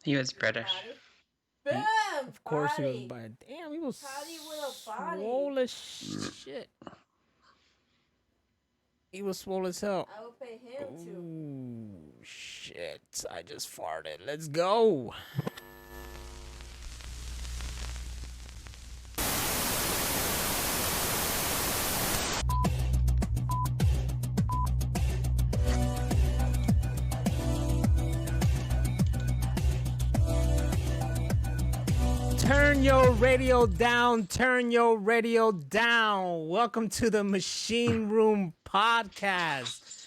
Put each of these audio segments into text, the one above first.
He was British. Boom! Of course he was Body. by. Damn, he was Patty with a body. swole as shit. He was swole as hell. I will pay him to. Ooh, shit. I just farted. Let's go. Turn your radio down. Turn your radio down. Welcome to the Machine Room Podcast.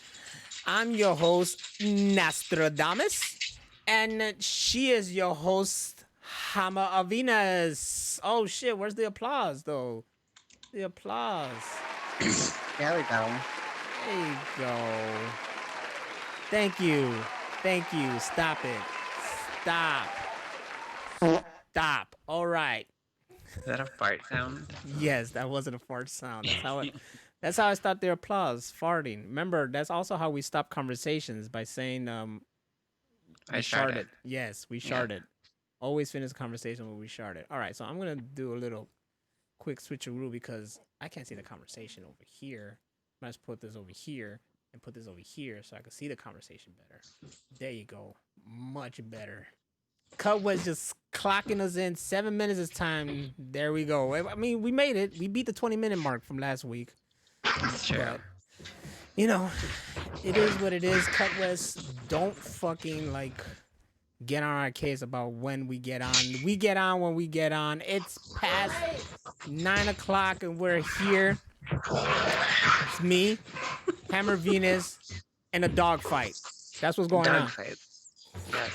I'm your host, Nostradamus, and she is your host, Hama Avinas. Oh shit, where's the applause though? The applause. There we go. There you go. Thank you. Thank you. Stop it. Stop. Stop. All right. Is that a fart sound? Yes, that wasn't a fart sound. That's how I start the applause, farting. Remember, that's also how we stop conversations by saying I we sharted. Yes, we Yeah. sharted. Always finish a conversation when we sharted. All right, so I'm gonna do a little quick switcheroo because I can't see the conversation over here. I must put this over here and put this over here so I can see the conversation better. There you go. Much better. Cut was just clocking us in. 7 minutes is time. There we go. I mean, we made it. We beat the 20-minute mark from last week. It's true. But, you know, it is what it is. Cut West, don't fucking, get on our case about when we get on. We get on when we get on. It's past 9 o'clock and we're here. It's me, Hammer Venus, and a dog fight. That's what's going on. Dogfight. Yes.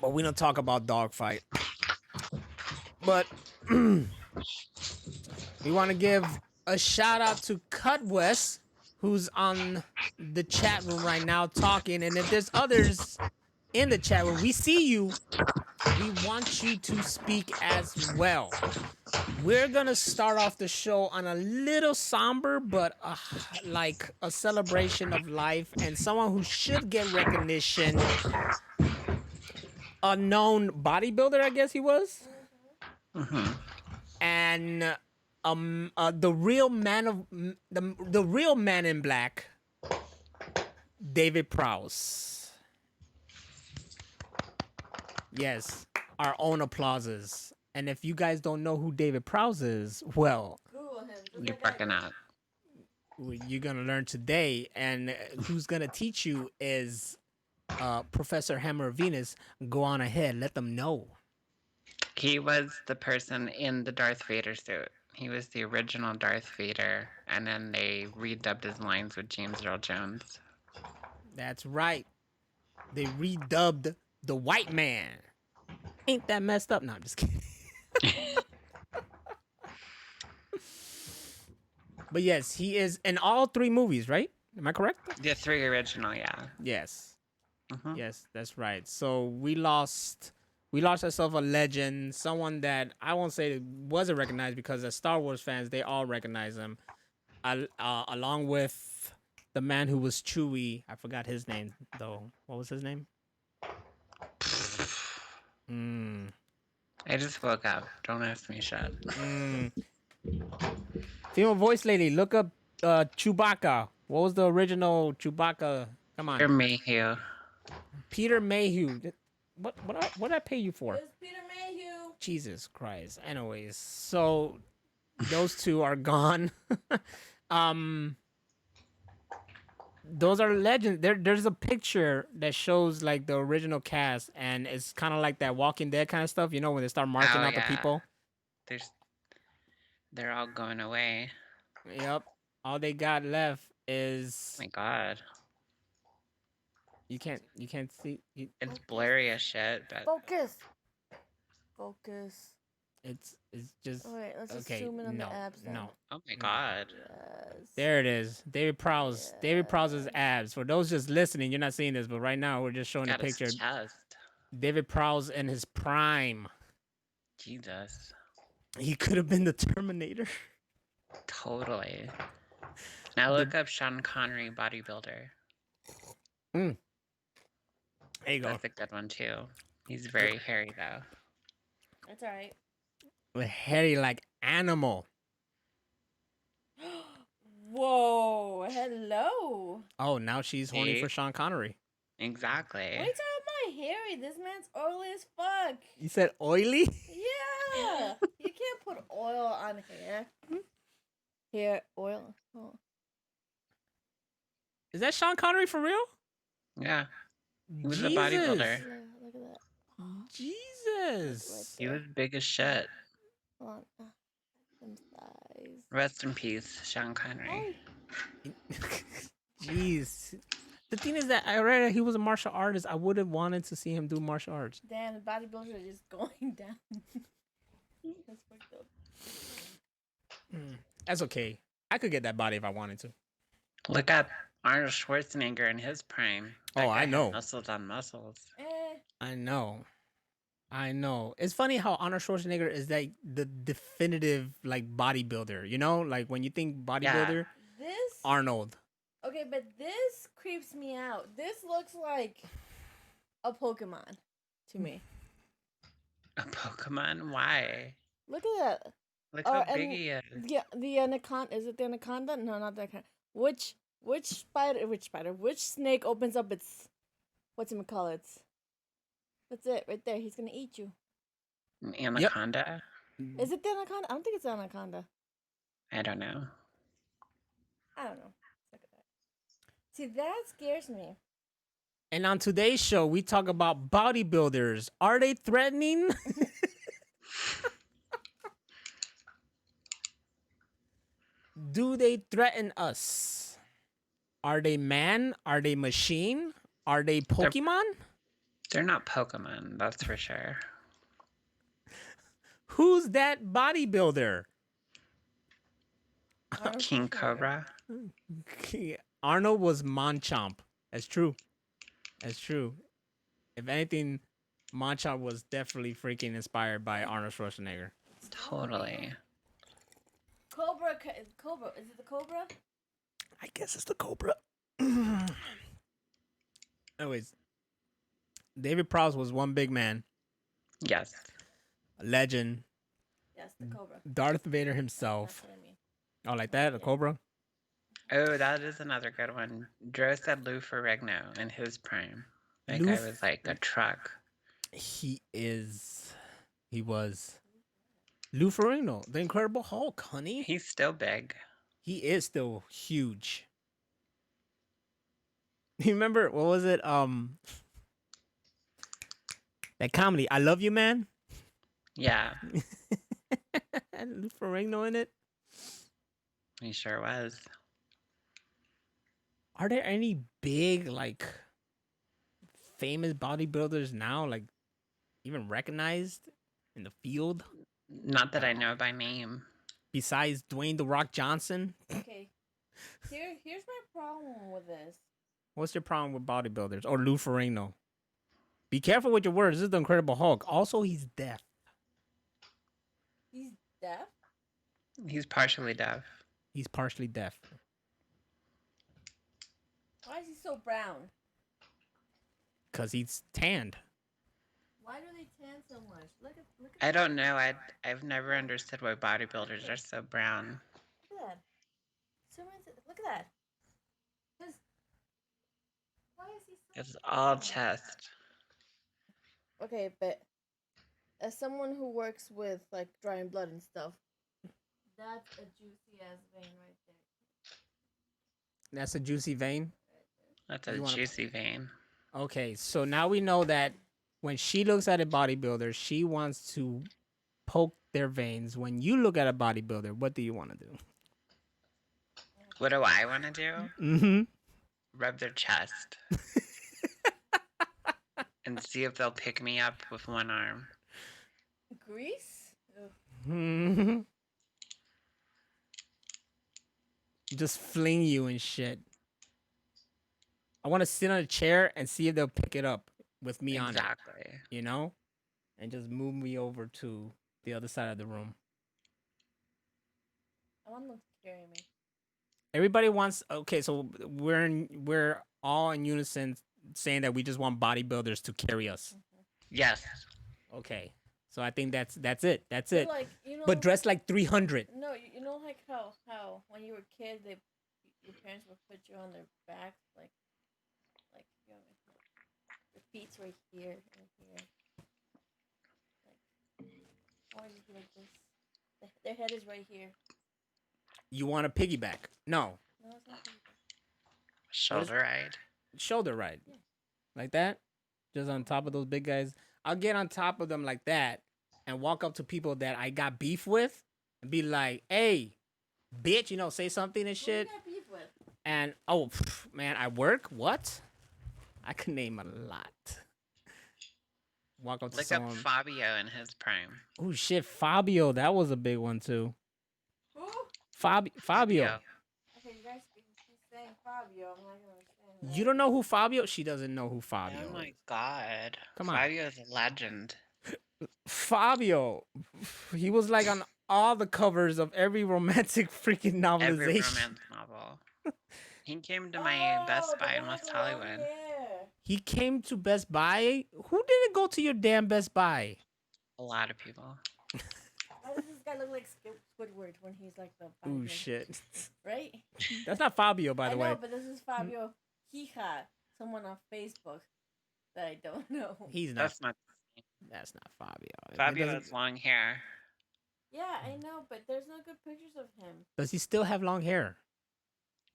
But we don't talk about dogfight. But we want to give a shout out to Cut West, who's on the chat room right now talking. And if there's others in the chat room, we see you. We want you to speak as well. We're going to start off the show on a little somber, but like a celebration of life and someone who should get recognition. A known bodybuilder, I guess he was, and the real man of the real man in black, David Prowse. Yes, our own applauses. And if you guys don't know who David Prowse is, well, Google him. Just You're like I fucking did. up. you're gonna learn today. And who's gonna teach you is Professor Hammer Venus. Go on ahead, let them know. He was the person in the Darth Vader suit. He was the original Darth Vader, and then they redubbed his lines with James Earl Jones. That's right. They redubbed the white man. Ain't that messed up? No, I'm just kidding. But yes, he is in all three movies, right? Am I correct? The three original, yeah. Yes. Mhm. Yes, that's right. So we lost ourselves a legend, someone that I won't say wasn't recognized because as Star Wars fans, they all recognize him. Along with the man who was Chewie. I forgot his name though. What was his name? I just woke up. Don't ask me shit. Female voice lady, look up Chewbacca. What was the original Chewbacca? Come on. You're Mayhew. Peter Mayhew. What did I pay you for? It's Peter Mayhew. Jesus Christ. Anyways, so those two are gone. Those are legends. There's a picture that shows like the original cast, and it's kind of like that Walking Dead kind of stuff. You know, when they start marking Oh, out the yeah. people. They're all going away. Yep. All they got left is My God. you can't see. It's blurry as shit, but Focus. Focus. It's just All right, let's just okay. zoom in on No, the abs then. no. oh my God. Yes. There it is. David Prowse. David Prowse's abs. For those just listening, you're not seeing this, but right now we're just showing a Got his picture. chest. David Prowse in his prime. Jesus. He could have been the Terminator. Totally. Now look up Sean Connery bodybuilder. There you go. That's a good one too. He's very hairy though. That's alright. With hairy like animal. Whoa, hello. Oh, now she's horny See? for Sean Connery. Exactly. What are you talking about hairy? This man's oily as fuck. You said oily? Yeah. You can't put oil on hair. Hair oil. Oh. Is that Sean Connery for real? Yeah. He was a Jesus. bodybuilder. Yeah, look at that. Jesus. He was big as shit. Hold on. Some size. Rest in peace, Sean Connery. Jeez. The thing is that I read that he was a martial artist. I would have wanted to see him do martial arts. Damn, the bodybuilders are just going down. That's fucked up. That's okay. I could get that body if I wanted to. Look at Arnold Schwarzenegger in his prime. That Oh, guy I had know. Muscles on muscles. I know. It's funny how Arnold Schwarzenegger is like the definitive like bodybuilder. You know, like when you think bodybuilder, This Arnold. okay, but this creeps me out. This looks like a Pokemon to me. A Pokemon? Why? Look at that. Look how and big he is. Yeah, the anaconda. Is it the anaconda? No, not the anaconda. Which snake opens up its whatchamacallit? That's it, right there. He's gonna eat you. An anaconda? Is it the anaconda? I don't think it's the anaconda. I don't know. I don't know. Look at that. See, that scares me. And on today's show, we talk about bodybuilders. Are they threatening? Do they threaten us? Are they man? Are they machine? Are they Pokemon? They're not Pokemon, that's for sure. Who's that bodybuilder? King Cobra? Arnold was Monchomp. That's true. That's true. If anything, Monchomp was definitely freaking inspired by Arnold Schwarzenegger. Totally. Cobra. Is it the Cobra? I guess it's the Cobra. Anyways, David Prowse was one big man, Yes. a legend, Yes, the Cobra. Darth Vader That's himself. what I mean. Oh, like that, a Cobra? Oh, that is another good one. Drew said Lou Ferrigno in his prime. That Lou guy was like a truck. He was Lou Ferrigno, the Incredible Hulk, honey. He's still big. He is still huge. You remember, what was it? That comedy, I Love You, Man? Yeah, And Lou Ferrigno in it. he sure was. Are there any big, like, famous bodybuilders now, like, even recognized in the field? Not that I know by name. Besides Dwayne The Rock Johnson? Okay. Here's my problem with this. What's your problem with bodybuilders? Or Lou Ferrigno? Be careful with your words. This is the Incredible Hulk. Also, he's deaf. He's deaf? He's partially deaf. He's partially deaf. Why is he so brown? Because he's tanned. Why do they tan so much? Look at I don't know. I've never understood why bodybuilders are so brown. Look at that. Look at that. Why is he so It's all chest. Okay, but as someone who works with like drawing blood and stuff, that's a juicy ass vein right there. That's a juicy vein. That's a You wanna- juicy vein. Okay, so now we know that when she looks at a bodybuilder, she wants to poke their veins. When you look at a bodybuilder, what do you want to do? What do I want to do? Mm-hmm. Rub their chest. And see if they'll pick me up with one arm. Grease? Ugh. Mm-hmm. Just fling you and shit. I want to sit on a chair and see if they'll pick it up with me on it. Exactly. You know? And just move me over to the other side of the room. I want them to carry me. Everybody wants. Okay, so we're all in unison saying that we just want bodybuilders to carry us. Yes. Okay. So I think that's it. That's But it. like, you know, But dress like 300. No, you know, like how when you were a kid, your parents would put you on their backs, like you know, your feet's right here and here. Like, I want you to be like this. Their head is right here. You want a piggyback? No. No, it's not. Shoulder ride. Shoulder ride. Yeah. Like that? Just on top of those big guys. I'll get on top of them like that and walk up to people that I got beef with and be like, hey, bitch, you know, say something and shit. Who you got beef with? And, oh, man, I work? What? I could name a lot. Walk up to Look someone. up Fabio in his prime. Oh, shit, Fabio. That was a big one, too. Who? Fabio. Okay, you guys keep saying Fabio. I'm not gonna understand. You don't know who Fabio? She doesn't know who Fabio Oh my is. god. Come on. Fabio is a legend. Fabio. He was like on all the covers of every romantic freaking novelization. Every romance novel. He came to my Best Buy in West Hollywood. He came to Best Buy? Who didn't go to your damn Best Buy? A lot of people. Why does this guy look like Squidward when he's like the Oh Fabio? shit. Right? That's not Fabio, by the I way. know, but this is Fabio Hija, someone on Facebook that I don't know. He's not. That's not Fabio. Fabio has long hair. Yeah, I know, but there's no good pictures of him. Does he still have long hair?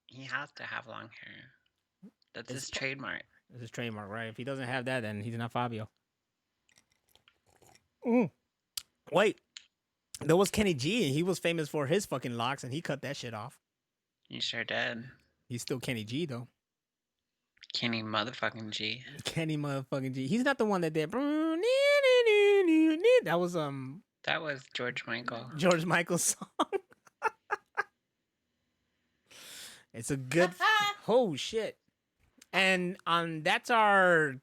He has to have long hair. That's It's his trademark. It's his trademark, right? If he doesn't have that, then he's not Fabio. Wait. There was Kenny G, and he was famous for his fucking locks, and he cut that shit off. He sure did. He's still Kenny G, though. Kenny motherfucking G. Kenny motherfucking G. He's not the one that did. That was That was George Michael. George Michael's song. It's a good. Oh shit! And that's our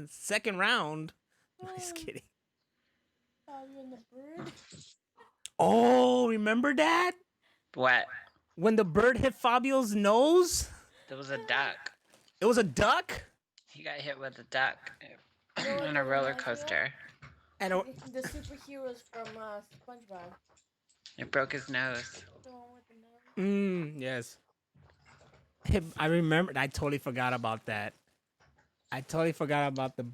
second round. No, just kidding. Fabio and the bird. Oh, remember that? What? When the bird hit Fabio's nose? There was a duck. It was a duck? He got hit with a duck You know on what a roller reminds me of? coaster. And The superheroes from SpongeBob. It broke his nose. The one with the nose. Yes. I remember. I totally forgot about that. I totally forgot about the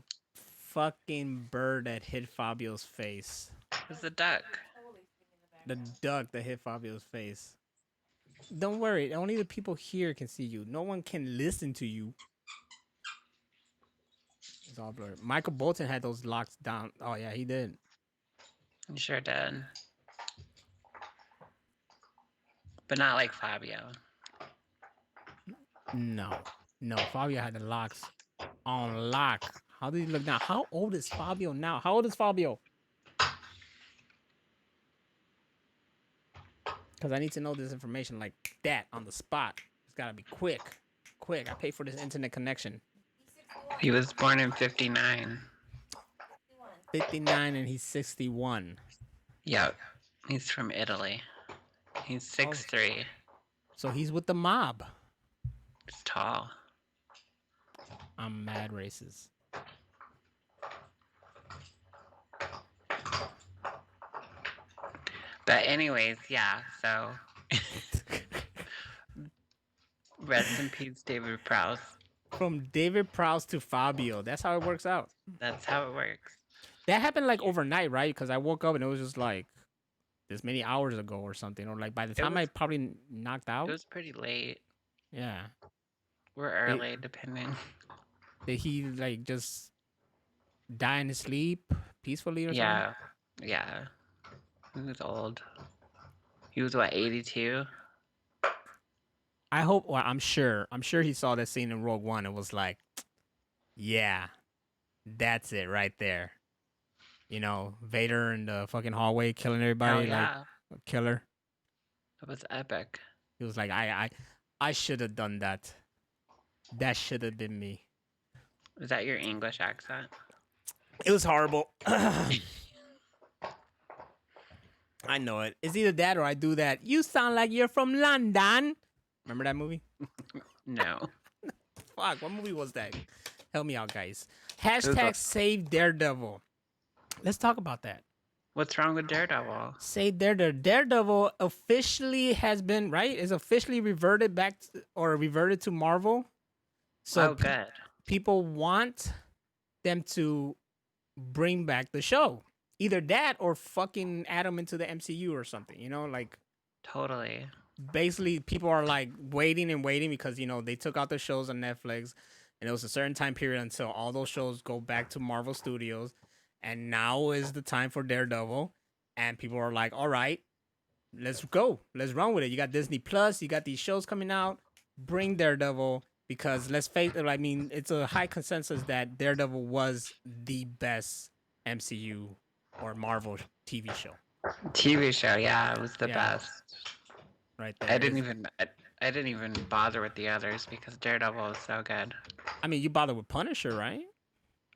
fucking bird that hit Fabio's face. It was a duck. The duck that hit Fabio's face. Don't worry. Only the people here can see you. No one can listen to you. It's all blurred. Michael Bolton had those locks down. Oh, yeah, he did. He sure did. But not like Fabio. No. No, Fabio had the locks on lock. How did he look now? How old is Fabio now? How old is Fabio? Because I need to know this information like that on the spot. It's got to be quick. Quick. I pay for this internet connection. He was born in 59. 59 and he's 61. Yep. He's from Italy. He's 6'3". So he's with the mob. He's tall. I'm mad racist. But anyways, yeah, so rest in peace, David Prowse. From David Prowse to Fabio. That's how it works out. That's how it works. That happened like overnight, right? Because I woke up and it was just like this many hours ago or something. Or like by the time I probably knocked out. It was pretty late. Yeah. We're early, depending. Did he like just die in his sleep peacefully or something? Yeah. Yeah. He was old. He was what, 82? I hope, well, I'm sure he saw that scene in Rogue One and was like, yeah, that's it right there. You know, Vader in the fucking hallway killing everybody, like a killer. That was epic. He was like, I should have done that. That should have been me. Is that your English accent? It was horrible. I know it. It's either that or I do that. You sound like you're from London. Remember that movie? No. Fuck, what movie was that? Help me out, guys. Google. Hashtag save Daredevil. Let's talk about that. What's wrong with Daredevil? Save Daredevil. Daredevil officially has been, right? Is officially reverted back or reverted to Marvel. So good. People want them to bring back the show. Either that or fucking add them into the MCU or something, you know, like Totally. basically people are like waiting and waiting because, you know, they took out the shows on Netflix and it was a certain time period until all those shows go back to Marvel Studios. And now is the time for Daredevil. And people are like, all right, let's go. Let's run with it. You got Disney Plus, you got these shows coming out. Bring Daredevil. Because let's face it, I mean, it's a high consensus that Daredevil was the best MCU or Marvel TV show. TV show, yeah, it was the best. Right there. I didn't even bother with the others because Daredevil was so good. I mean, you bother with Punisher, right?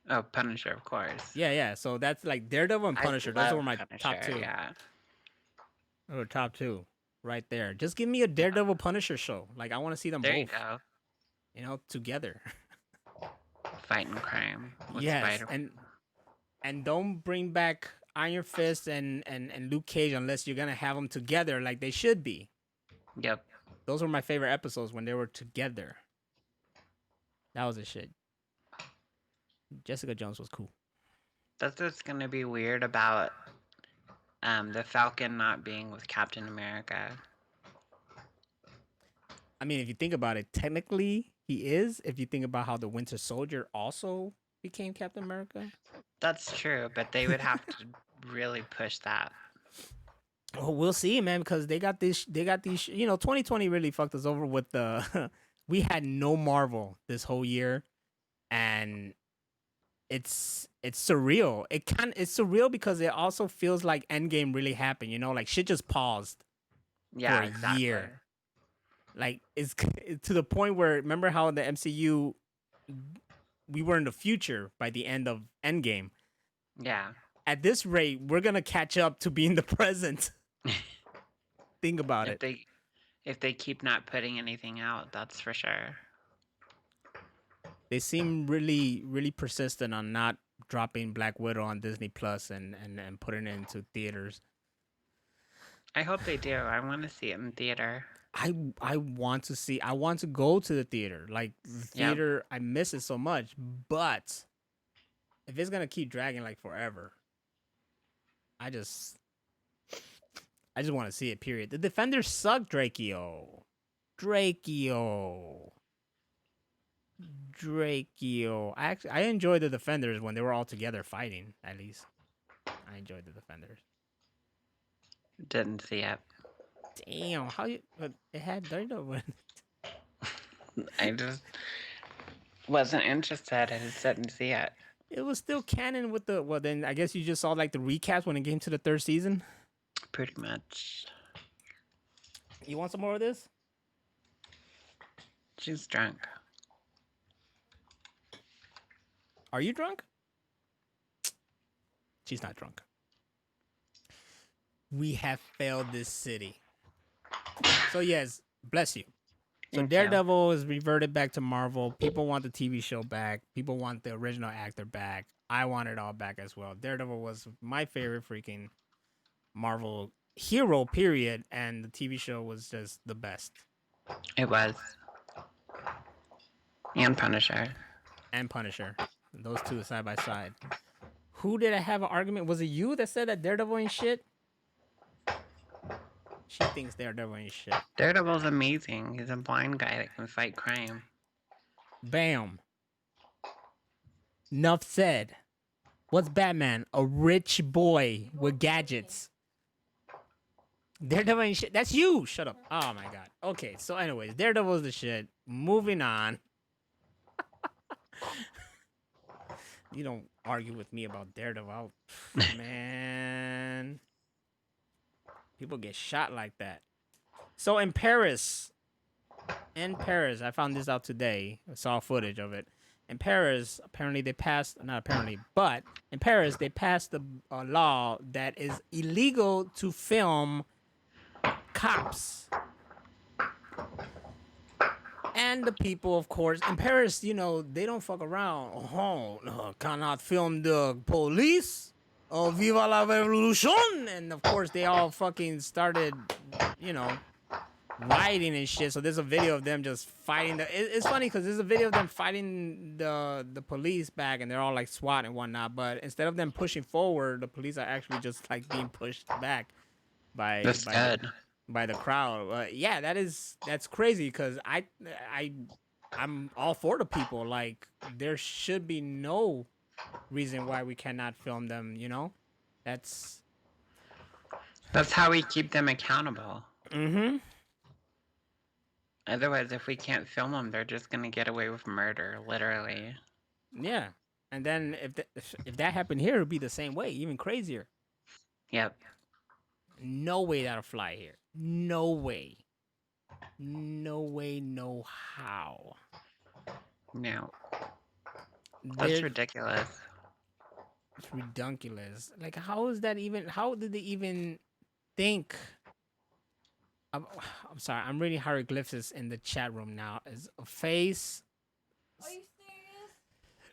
Oh, Punisher, of course. Yeah. So that's like Daredevil and Punisher. Those were my top two. Yeah. Those were top two, right there. Just give me a Daredevil Punisher show. Like I want to see them there both. You go. You know, together. Fighting crime. With yes, Spider-Man. and don't bring back Iron Fist and Luke Cage unless you're gonna have them together like they should be. Yep. Those were my favorite episodes when they were together. That was a shit. Jessica Jones was cool. That's what's gonna be weird about the Falcon not being with Captain America. I mean, if you think about it, technically he is. If you think about how the Winter Soldier also became Captain America. That's true, but they would have to really push that. Oh, we'll see, man, because they got these. You know, 2020 really fucked us over with the. We had no Marvel this whole year, and it's surreal. It's surreal because it also feels like Endgame really happened. You know, like shit just paused for a year. Like it's to the point where remember how the MCU we were in the future by the end of Endgame. Yeah. At this rate, we're gonna catch up to being the present. Think about it. If they keep not putting anything out, that's for sure. They seem really, really persistent on not dropping Black Widow on Disney Plus and putting it into theaters. I hope they do. I want to see it in theater. I want to see. I want to go to the theater. Like the theater, yep. I miss it so much. But if it's gonna keep dragging like forever, I just want to see it. Period. The Defenders suck, Drakeo. I enjoyed the Defenders when they were all together fighting. At least I enjoyed the Defenders. Didn't see it. Damn, how you? But it had Daredevil. I just wasn't interested. I just didn't see it. It was still canon with the. Well, then I guess you just saw like the recaps when it came to the third season. Pretty much. You want some more of this? She's drunk. Are you drunk? She's not drunk. We have failed this city. So yes, bless you. So Daredevil is reverted back to Marvel. People want the TV show back. People want the original actor back. I want it all back as well. Daredevil was my favorite freaking Marvel hero, period. And the TV show was just the best. It was. And Punisher. Those two side by side. Who did I have an argument? Was it you that said that Daredevil ain't shit? She thinks Daredevil ain't shit. Daredevil's amazing. He's a blind guy that can fight crime. Bam. Enough said. What's Batman? A rich boy with gadgets. Daredevil ain't shit. That's you. Shut up. Oh my god. Okay, so anyways, Daredevil's the shit. Moving on. You don't argue with me about Daredevil. Man. People get shot like that. So in Paris, I found this out today. I saw footage of it. In Paris, apparently they passed, not apparently, but in Paris, they passed a law that is illegal to film cops. And And the people, of course, in Paris, you know, they don't fuck around. Oh, no, cannot film the police. Oh, Viva La Revolucion. And of course, they all fucking started, you know, rioting and shit. So there's a video of them just fighting. It's funny because there's a video of them fighting the police back, and they're all like SWAT and whatnot. But instead of them pushing forward, the police are actually just like being pushed back by That's good. by the crowd. Yeah, that's crazy because I'm all for the people. Like there should be no reason why we cannot film them. You know, that's how we keep them accountable. mm-hmm. Otherwise, if we can't film them, they're just gonna get away with murder, literally. Yeah, and then if that happened here, it'd be the same way, even crazier. Yep. No way that'll fly here. No way. No way. No how. No. That's ridiculous. It's ridiculous. Like, how is that even? How did they even think? I'm sorry. I'm reading hieroglyphics in the chat room now. Is a face. Are you serious?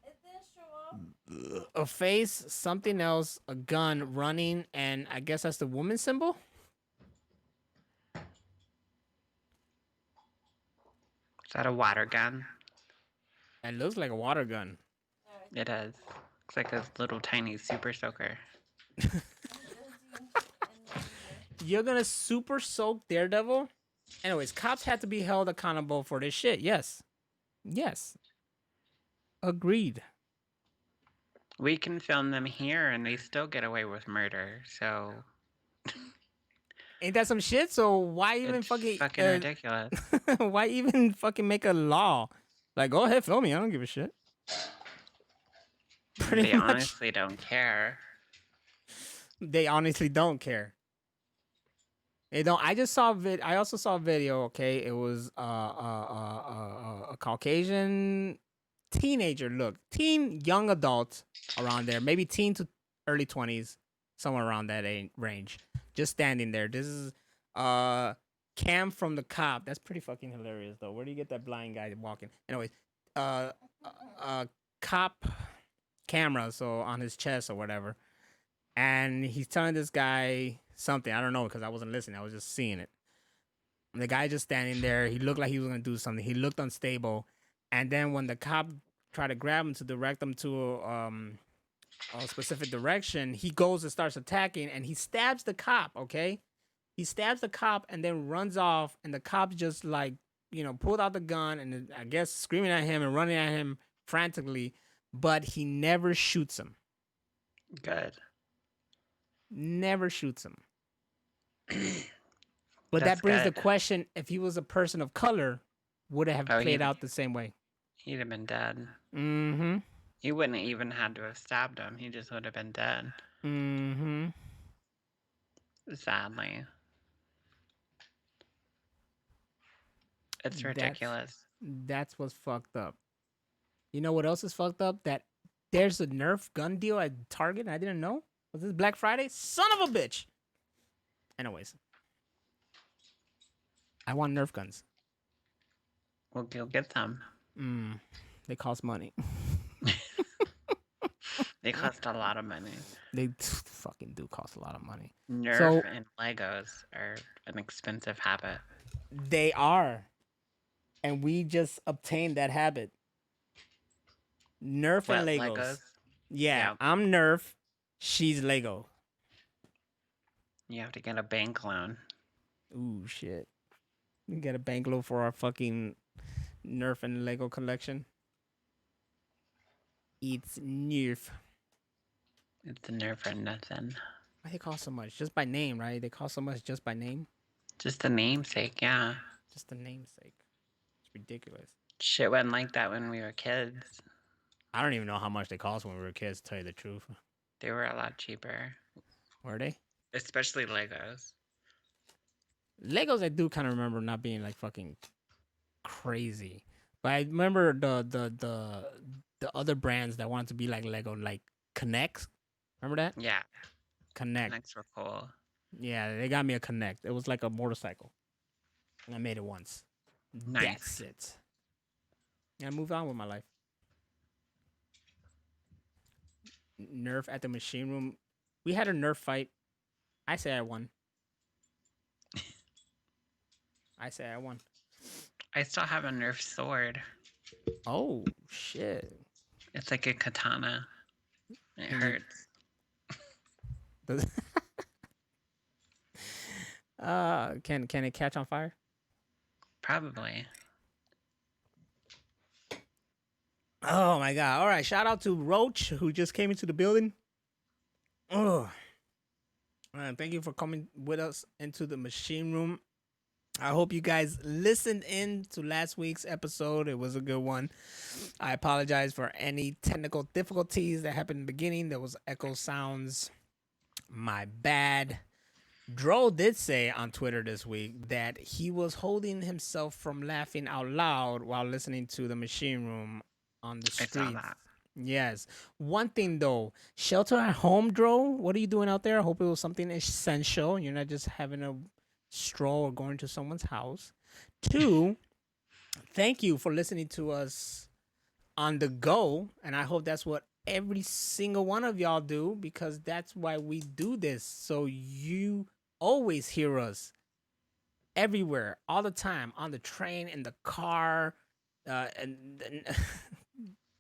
It didn't show up? A face, something else, a gun, running, and I guess that's the woman symbol. Is that a water gun? It looks like a water gun. It is. Looks like a little tiny super soaker. You're gonna super soak Daredevil? Anyways, cops had to be held accountable for this shit. Yes. Yes. Agreed. We can film them here and they still get away with murder, so Ain't that some shit? So why even it's fucking ridiculous. why even fucking make a law? Like, go ahead, film me. I don't give a shit. They honestly don't care. They honestly don't care. They don't. I just saw I also saw a video. Okay, it was a Caucasian teenager. Look, young adult around there, maybe teen to early 20s, somewhere around that range, just standing there. This is Cam from the cop. That's pretty fucking hilarious, though. Where do you get that blind guy walking? Anyways, cop camera, so on his chest or whatever, and he's telling this guy something. I don't know because I wasn't listening. I was just seeing it. And the guy just standing there. He looked like he was gonna do something. He looked unstable, and then when the cop tried to grab him to direct him to a specific direction, he goes and starts attacking, and he stabs the cop. Okay, he stabs the cop and then runs off, and the cop just like pulled out the gun and I guess screaming at him and running at him frantically, but he never shoots him. Good. Never shoots him. But that brings the question: if he was a person of color, would it have played out the same way? He'd have been dead. Mm-hmm. He wouldn't even had to have stabbed him. He just would have been dead. Mm-hmm. Sadly. It's ridiculous. That's what's fucked up. You know what else is fucked up? That there's a Nerf gun deal at Target and I didn't know. Was this Black Friday? Son of a bitch. Anyways. I want Nerf guns. We'll go get them. They cost money. They cost a lot of money. They fucking do cost a lot of money. Nerf and Legos are an expensive habit. They are. And we just obtained that habit. Nerf and Legos. Yeah, I'm Nerf. She's Lego. You have to get a bank loan. Ooh, shit. We get a bank loan for our fucking Nerf and Lego collection. It's Nerf. It's a Nerf or nothing. Why they cost so much? Just by name, right? They cost so much just by name? Just the namesake, yeah. Just the namesake. It's ridiculous. Shit wasn't like that when we were kids. I don't even know how much they cost when we were kids, to tell you the truth. They were a lot cheaper. Were they? Especially Legos. Legos, I do kind of remember not being like fucking crazy. But I remember the other brands that wanted to be like Lego, like Connects. Remember that? Yeah. Connect. Connects were cool. Yeah, they got me a Connect. It was like a motorcycle. And I made it once. Nice. That's it. and move on with my life. Nerf at the machine room. We had a Nerf fight. I say I won. I say I won. I still have a Nerf sword. Oh shit! It's like a katana. It Can you- hurts. Can it catch on fire? Probably. Oh my god! All right, shout out to Roach who just came into the building. Oh, thank you for coming with us into the machine room. I hope you guys listened in to last week's episode. It was a good one. I apologize for any technical difficulties that happened in the beginning. There was echo sounds. My bad. Dro did say on Twitter this week that he was holding himself from laughing out loud while listening to the machine room on the I saw streets. that. Yes. One thing though, shelter at home, Dro. What are you doing out there? I hope it was something essential. You're not just having a stroll or going to someone's house. Two, thank you for listening to us on the go, and I hope that's what every single one of y'all do, because that's why we do this, so you always hear us everywhere, all the time, on the train, in the car, and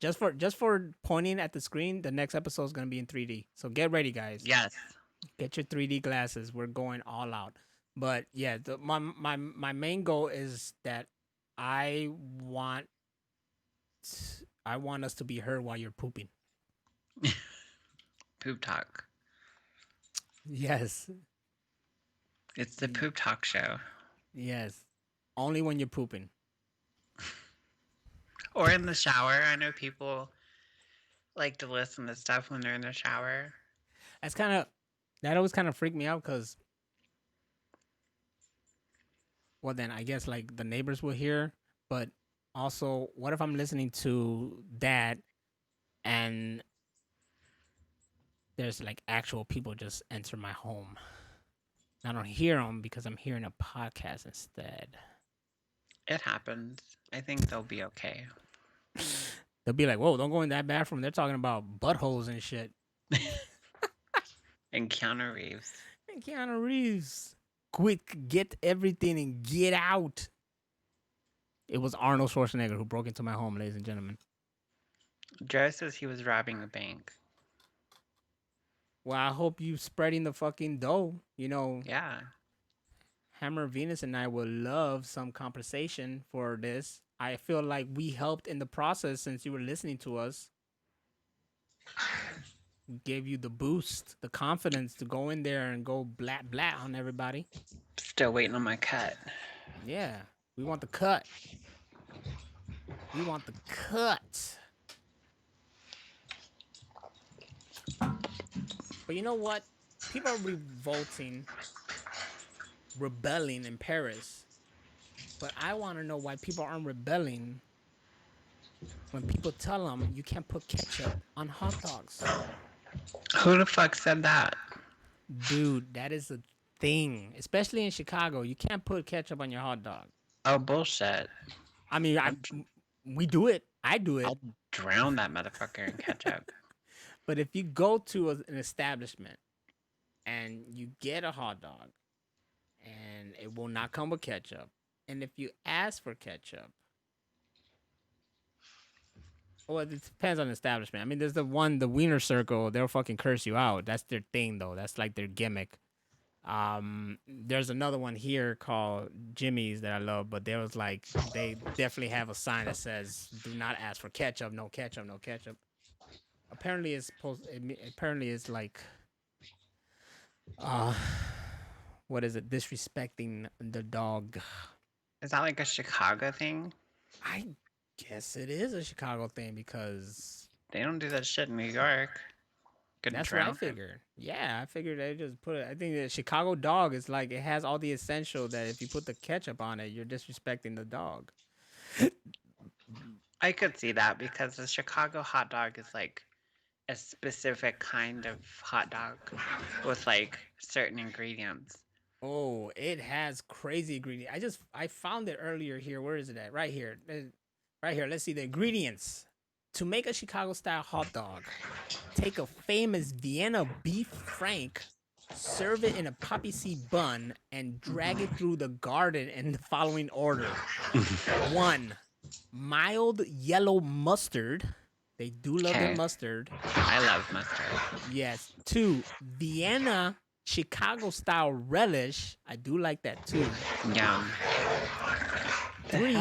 just for pointing at the screen, the next episode is gonna be in 3D. So get ready, guys. Yes. Get your 3D glasses. We're going all out. But yeah, my main goal is that I want us to be heard while you're pooping. Poop talk. Yes. It's the poop talk show. Yes. Only when you're pooping. Or in the shower. I know people like to listen to stuff when they're in the shower. That always kind of freaked me out because, well, then I guess like the neighbors will hear, but also, what if I'm listening to that and there's like actual people just enter my home? I don't hear them because I'm hearing a podcast instead. It happens. I think they'll be okay. They'll be like, whoa, don't go in that bathroom. They're talking about buttholes and shit. And Keanu Reeves. And Keanu Reeves. Quick, get everything and get out. It was Arnold Schwarzenegger who broke into my home, ladies and gentlemen. Joe says he was robbing a bank. Well, I hope you spreading the fucking dough. You know, Yeah. Hammer Venus and I would love some compensation for this. I feel like we helped in the process since you were listening to us. We gave you the boost, the confidence to go in there and go blat blat on everybody. Still waiting on my cut. Yeah, we want the cut. We want the cut. But you know what? People are rebelling in Paris. But I want to know why people aren't rebelling when people tell them you can't put ketchup on hot dogs. Who the fuck said that? Dude, that is a thing. Especially in Chicago. You can't put ketchup on your hot dog. Oh, bullshit. I mean, we do it. I do it. I'll drown that motherfucker in ketchup. But if you go to an establishment and you get a hot dog and it will not come with ketchup, and if you ask for ketchup, well, it depends on the establishment. I mean, there's the Wiener Circle, they'll fucking curse you out. That's their thing, though. That's like their gimmick. There's another one here called Jimmy's that I love, but there was like, they definitely have a sign that says, do not ask for ketchup, no ketchup, no ketchup. Apparently it's like, what is it? Disrespecting the dog. Is that like a Chicago thing? I guess it is a Chicago thing because They don't do that shit in New York. that's what I figured. Yeah, I figured they just put it. I think the Chicago dog is like, it has all the essential that if you put the ketchup on it, you're disrespecting the dog. I could see that because the Chicago hot dog is like a specific kind of hot dog with like certain ingredients. Oh, it has crazy ingredients. I found it earlier here. Where is it at? Right here. Right here, let's see the ingredients. To make a Chicago-style hot dog, take a famous Vienna beef frank, serve it in a poppy seed bun, and drag it through the garden in the following order. 1. Mild yellow mustard. They do love their Okay. mustard. I love mustard. Yes. 2. Vienna Chicago-style relish. I do like that too. Yum. 3.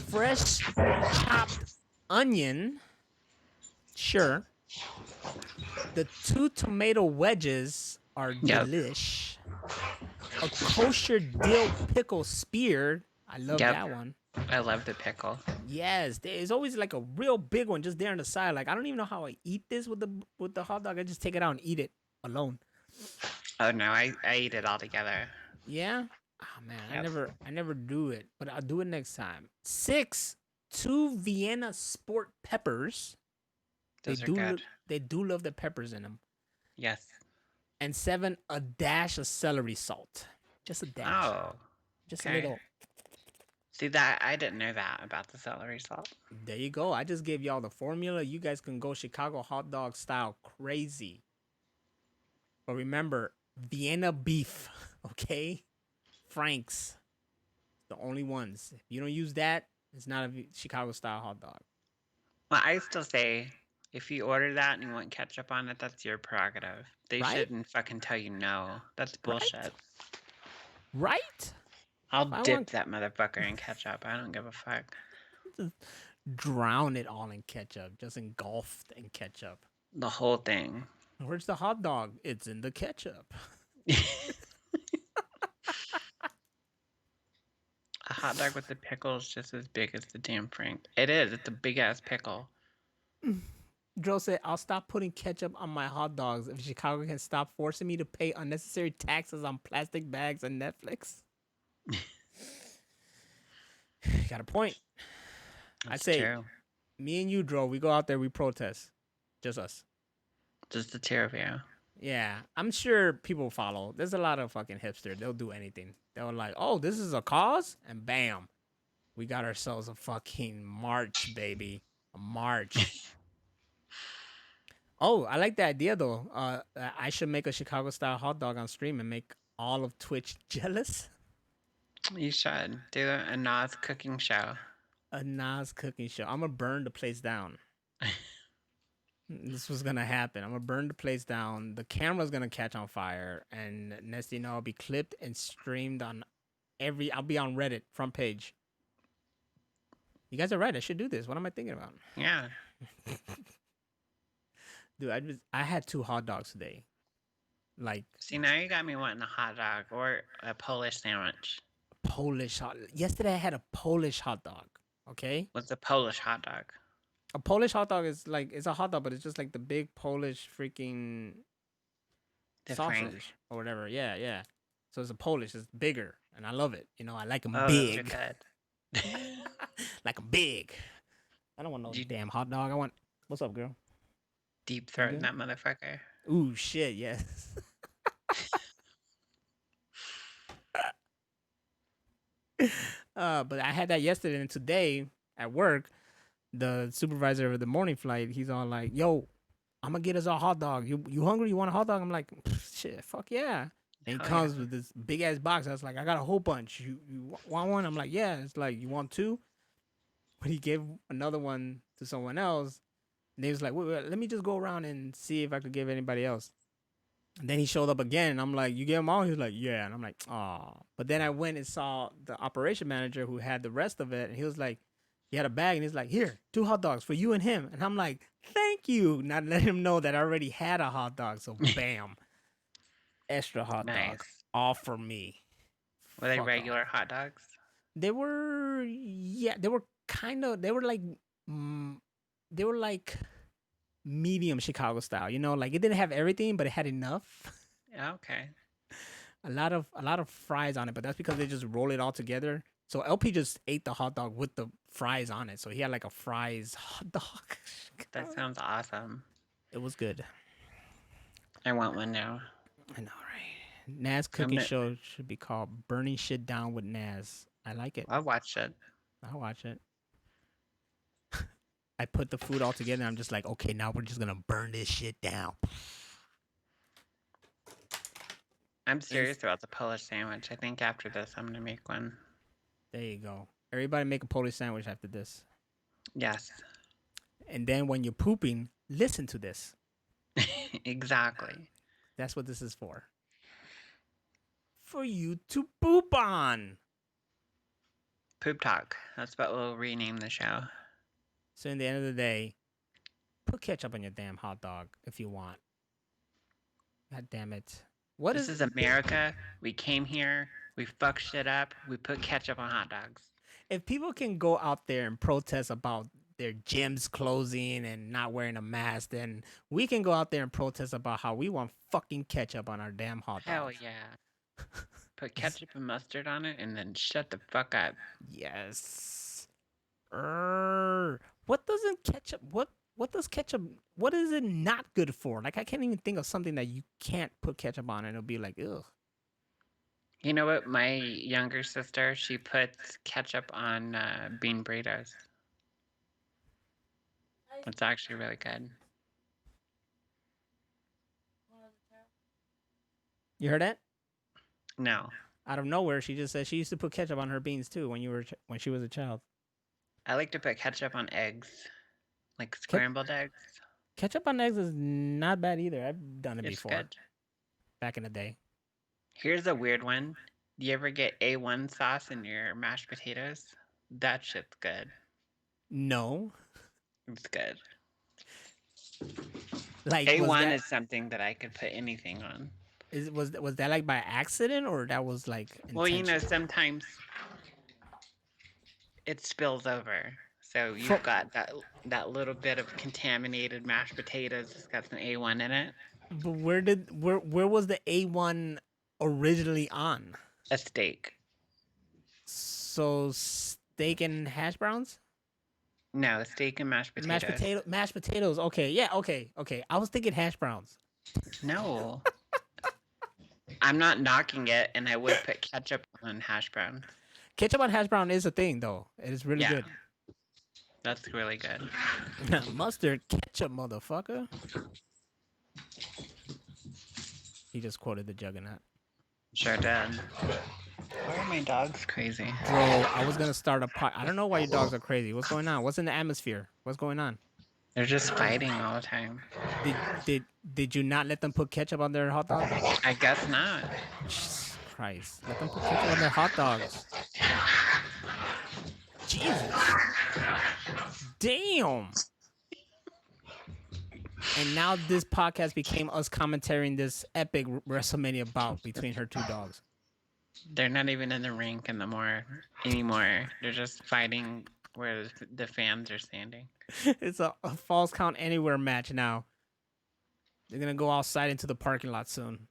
Fresh chopped onion. Sure. The 2 tomato wedges are Yep. delish. A kosher dill pickle spear. I love Yep. that one. I love the pickle. Yes, there's always like a real big one just there on the side. Like I don't even know how I eat this with the hot dog. I just take it out and eat it alone. Oh no, I eat it all together. Yeah. Oh man, Yep. I never do it, but I'll do it next time. 6. 2 Vienna sport peppers. Those are good. They do love the peppers in them. Yes. And 7. A dash of celery salt. Just a dash. Oh. Just okay. a little. See that I didn't know that about the celery salt. There you go. I just gave y'all the formula. You guys can go Chicago hot dog style crazy. But remember, Vienna beef, okay? Frank's. The only ones. If you don't use that, it's not a Chicago style hot dog. Well, I still say if you order that and you want ketchup on it, that's your prerogative. They Right? shouldn't fucking tell you no. That's bullshit. Right? I'll I dip want- that motherfucker in ketchup. I don't give a fuck. Drown it all in ketchup. Just engulfed in ketchup. The whole thing. Where's the hot dog? It's in the ketchup. A hot dog with the pickle is just as big as the damn Frank. It is. It's a big ass pickle. Joe said, I'll stop putting ketchup on my hot dogs if Chicago can stop forcing me to pay unnecessary taxes on plastic bags and Netflix. Got a point. That's I say, true. me and you, Dro, we go out there, we protest. Just us. Just the two of you. Yeah, I'm sure people follow. There's a lot of fucking hipsters. They'll do anything. They'll like, oh, this is a cause? And bam. We got ourselves a fucking march, baby. A march. Oh, I like the idea, though. I should make a Chicago-style hot dog on stream and make all of Twitch jealous. You should do a Naz cooking show. A Naz cooking show. I'm going to burn the place down. This was going to happen. I'm going to burn the place down. The camera's going to catch on fire. And next thing you know, I'll be clipped and streamed on I'll be on Reddit, front page. You guys are right. I should do this. What am I thinking about? Yeah. Dude, I had 2 hot dogs today. Like See, now you got me wanting a hot dog or a Polish sandwich. Polish hot. Yesterday I had a Polish hot dog. Okay, What's a Polish hot dog? a Polish hot dog is like it's a hot dog, but it's just like the big Polish freaking The sausage Frank. or whatever. Yeah, yeah. So it's a Polish. It's bigger, and I love it. You know, I like them Oh, those are big. good. Like them big. I don't want no You- damn hot dog. I want. What's up, girl? Deep throating good? that motherfucker. Ooh, shit. Yes. But I had that yesterday, and today at work, the supervisor of the morning flight, he's all like, "Yo, I'm gonna get us a hot dog. You hungry? You want a hot dog?" I'm like, "Shit, fuck yeah!" And he Hell comes yeah. with this big ass box. I was like, "I got a whole bunch. You want one?" I'm like, "Yeah." It's like, "You want 2?" But he gave another one to someone else, and he was like, wait, "Let me just go around and see if I could give anybody else." And then he showed up again, and I'm like, "You gave them all?" He was like, "Yeah." And I'm like, "Aw." But then I went and saw the operation manager who had the rest of it, and he was like, he had a bag, and he's like, "Here, 2 hot dogs for you and him." And I'm like, "Thank you." Not letting him know that I already had a hot dog. So bam, extra hot Nice. dogs, all for me. Were they Fuck off. regular hot dogs? They were, yeah, they were like medium Chicago style. You know, like it didn't have everything, but it had enough. Yeah, okay. A lot of fries on it, but that's because they just roll it all together. So LP just ate the hot dog with the fries on it. So he had like a fries hot dog. That sounds awesome. It was good. I want one now. I know, right? Naz cooking show should be called "Burning Shit Down with Naz." I like it. I'll watch it. I'll watch it. I put the food all together and I'm just like, okay, now we're just gonna burn this shit down. I'm serious about the Polish sandwich. I think after this, I'm gonna make one. There you go. Everybody make a Polish sandwich after this. Yes. And then when you're pooping, listen to this. Exactly. That's what this is for. For you to poop on. Poop talk. That's what we'll rename the show. So in the end of the day, put ketchup on your damn hot dog if you want. God damn it. This is America. We came here. We fuck shit up. We put ketchup on hot dogs. If people can go out there and protest about their gyms closing and not wearing a mask, then we can go out there and protest about how we want fucking ketchup on our damn hot dogs. Hell yeah. Put ketchup and mustard on it and then shut the fuck up. Yes. What doesn't ketchup, what does ketchup, what is it not good for? Like, I can't even think of something that you can't put ketchup on and it'll be like, ugh. You know what? My younger sister, she puts ketchup on bean burritos. It's actually really good. You heard that? No. Out of nowhere, she just said she used to put ketchup on her beans too when she was a child. I like to put ketchup on eggs, like scrambled eggs. Ketchup on eggs is not bad either. I've done it It's before. good. Back in the day. Here's a weird one. Do you ever get A1 sauce in your mashed potatoes? That shit's good. No. It's good. Like A1 is something that I could put anything on. Was that like by accident or that was like Well, you know, sometimes it spills over. So you've got that little bit of contaminated mashed potatoes. It's got some A1 in it. But where was the A1 originally on? A steak. So steak and hash browns? No, steak and mashed potatoes. Mashed potatoes. Okay, yeah, okay. I was thinking hash browns. No. I'm not knocking it, and I would put ketchup on hash browns. Ketchup on hash brown is a thing, though. It is really good. That's really good. Mustard ketchup, motherfucker. He just quoted the Juggernaut. Sure did. Why are my dogs crazy? Bro, I was gonna start a pot. I don't know why your dogs are crazy. What's going on? What's in the atmosphere? What's going on? They're just fighting all the time. Did you not let them put ketchup on their hot dogs? I guess not. Jesus Christ. Let them put ketchup on their hot dogs. Jesus. Damn. And now this podcast became us commentating this epic WrestleMania bout between her two dogs. They're not even in the rink anymore. They're just fighting where the fans are standing. It's a falls count anywhere match now. They're going to go outside into the parking lot soon.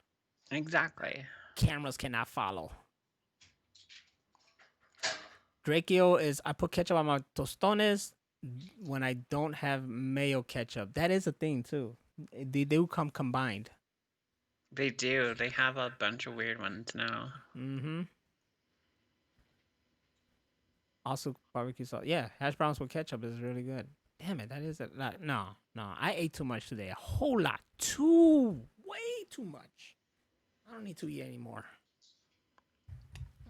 Exactly. Cameras cannot follow. Drakeo is, I put ketchup on my tostones when I don't have mayo ketchup. That is a thing, too. They do come combined. They do. They have a bunch of weird ones now. Mm-hmm. Also, barbecue sauce. Yeah, hash browns with ketchup is really good. Damn it, that is a lot. No. I ate too much today. A whole lot. Way too much. I don't need to eat anymore.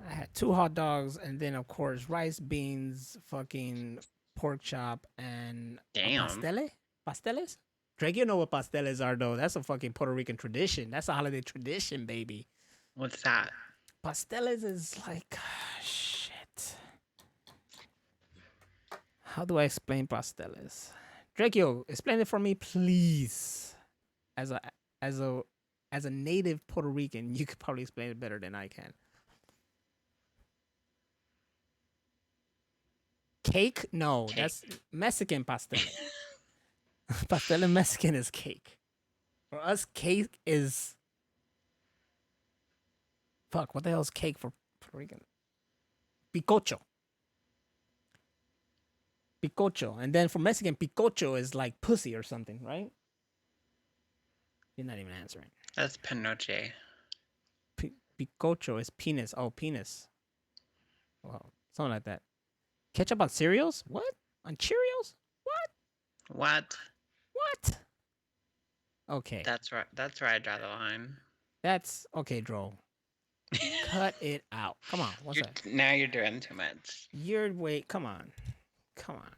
I had 2 hot dogs and then, of course, rice, beans, fucking pork chop, and Pasteles? Drake, you know what pasteles are, though. That's a fucking Puerto Rican tradition. That's a holiday tradition, baby. What's that? Pasteles is like... shit. How do I explain pasteles? Drakeo, explain it for me, please. As a native Puerto Rican, you could probably explain it better than I can. Cake? No, that's Mexican pastel. Pastel in Mexican is cake. For us, cake is... Fuck, what the hell is cake for Puerto Rican? Picocho. And then for Mexican, picocho is like pussy or something, right? You're not even answering. That's panoche. Picocho is penis. Oh, penis. Well, something like that. Ketchup on cereals? What? On Cheerios? What? What? What? Okay. That's where I draw the line. That's okay, Dro. Cut it out. Come on. What's that? Now you're doing too much. Come on. Come on.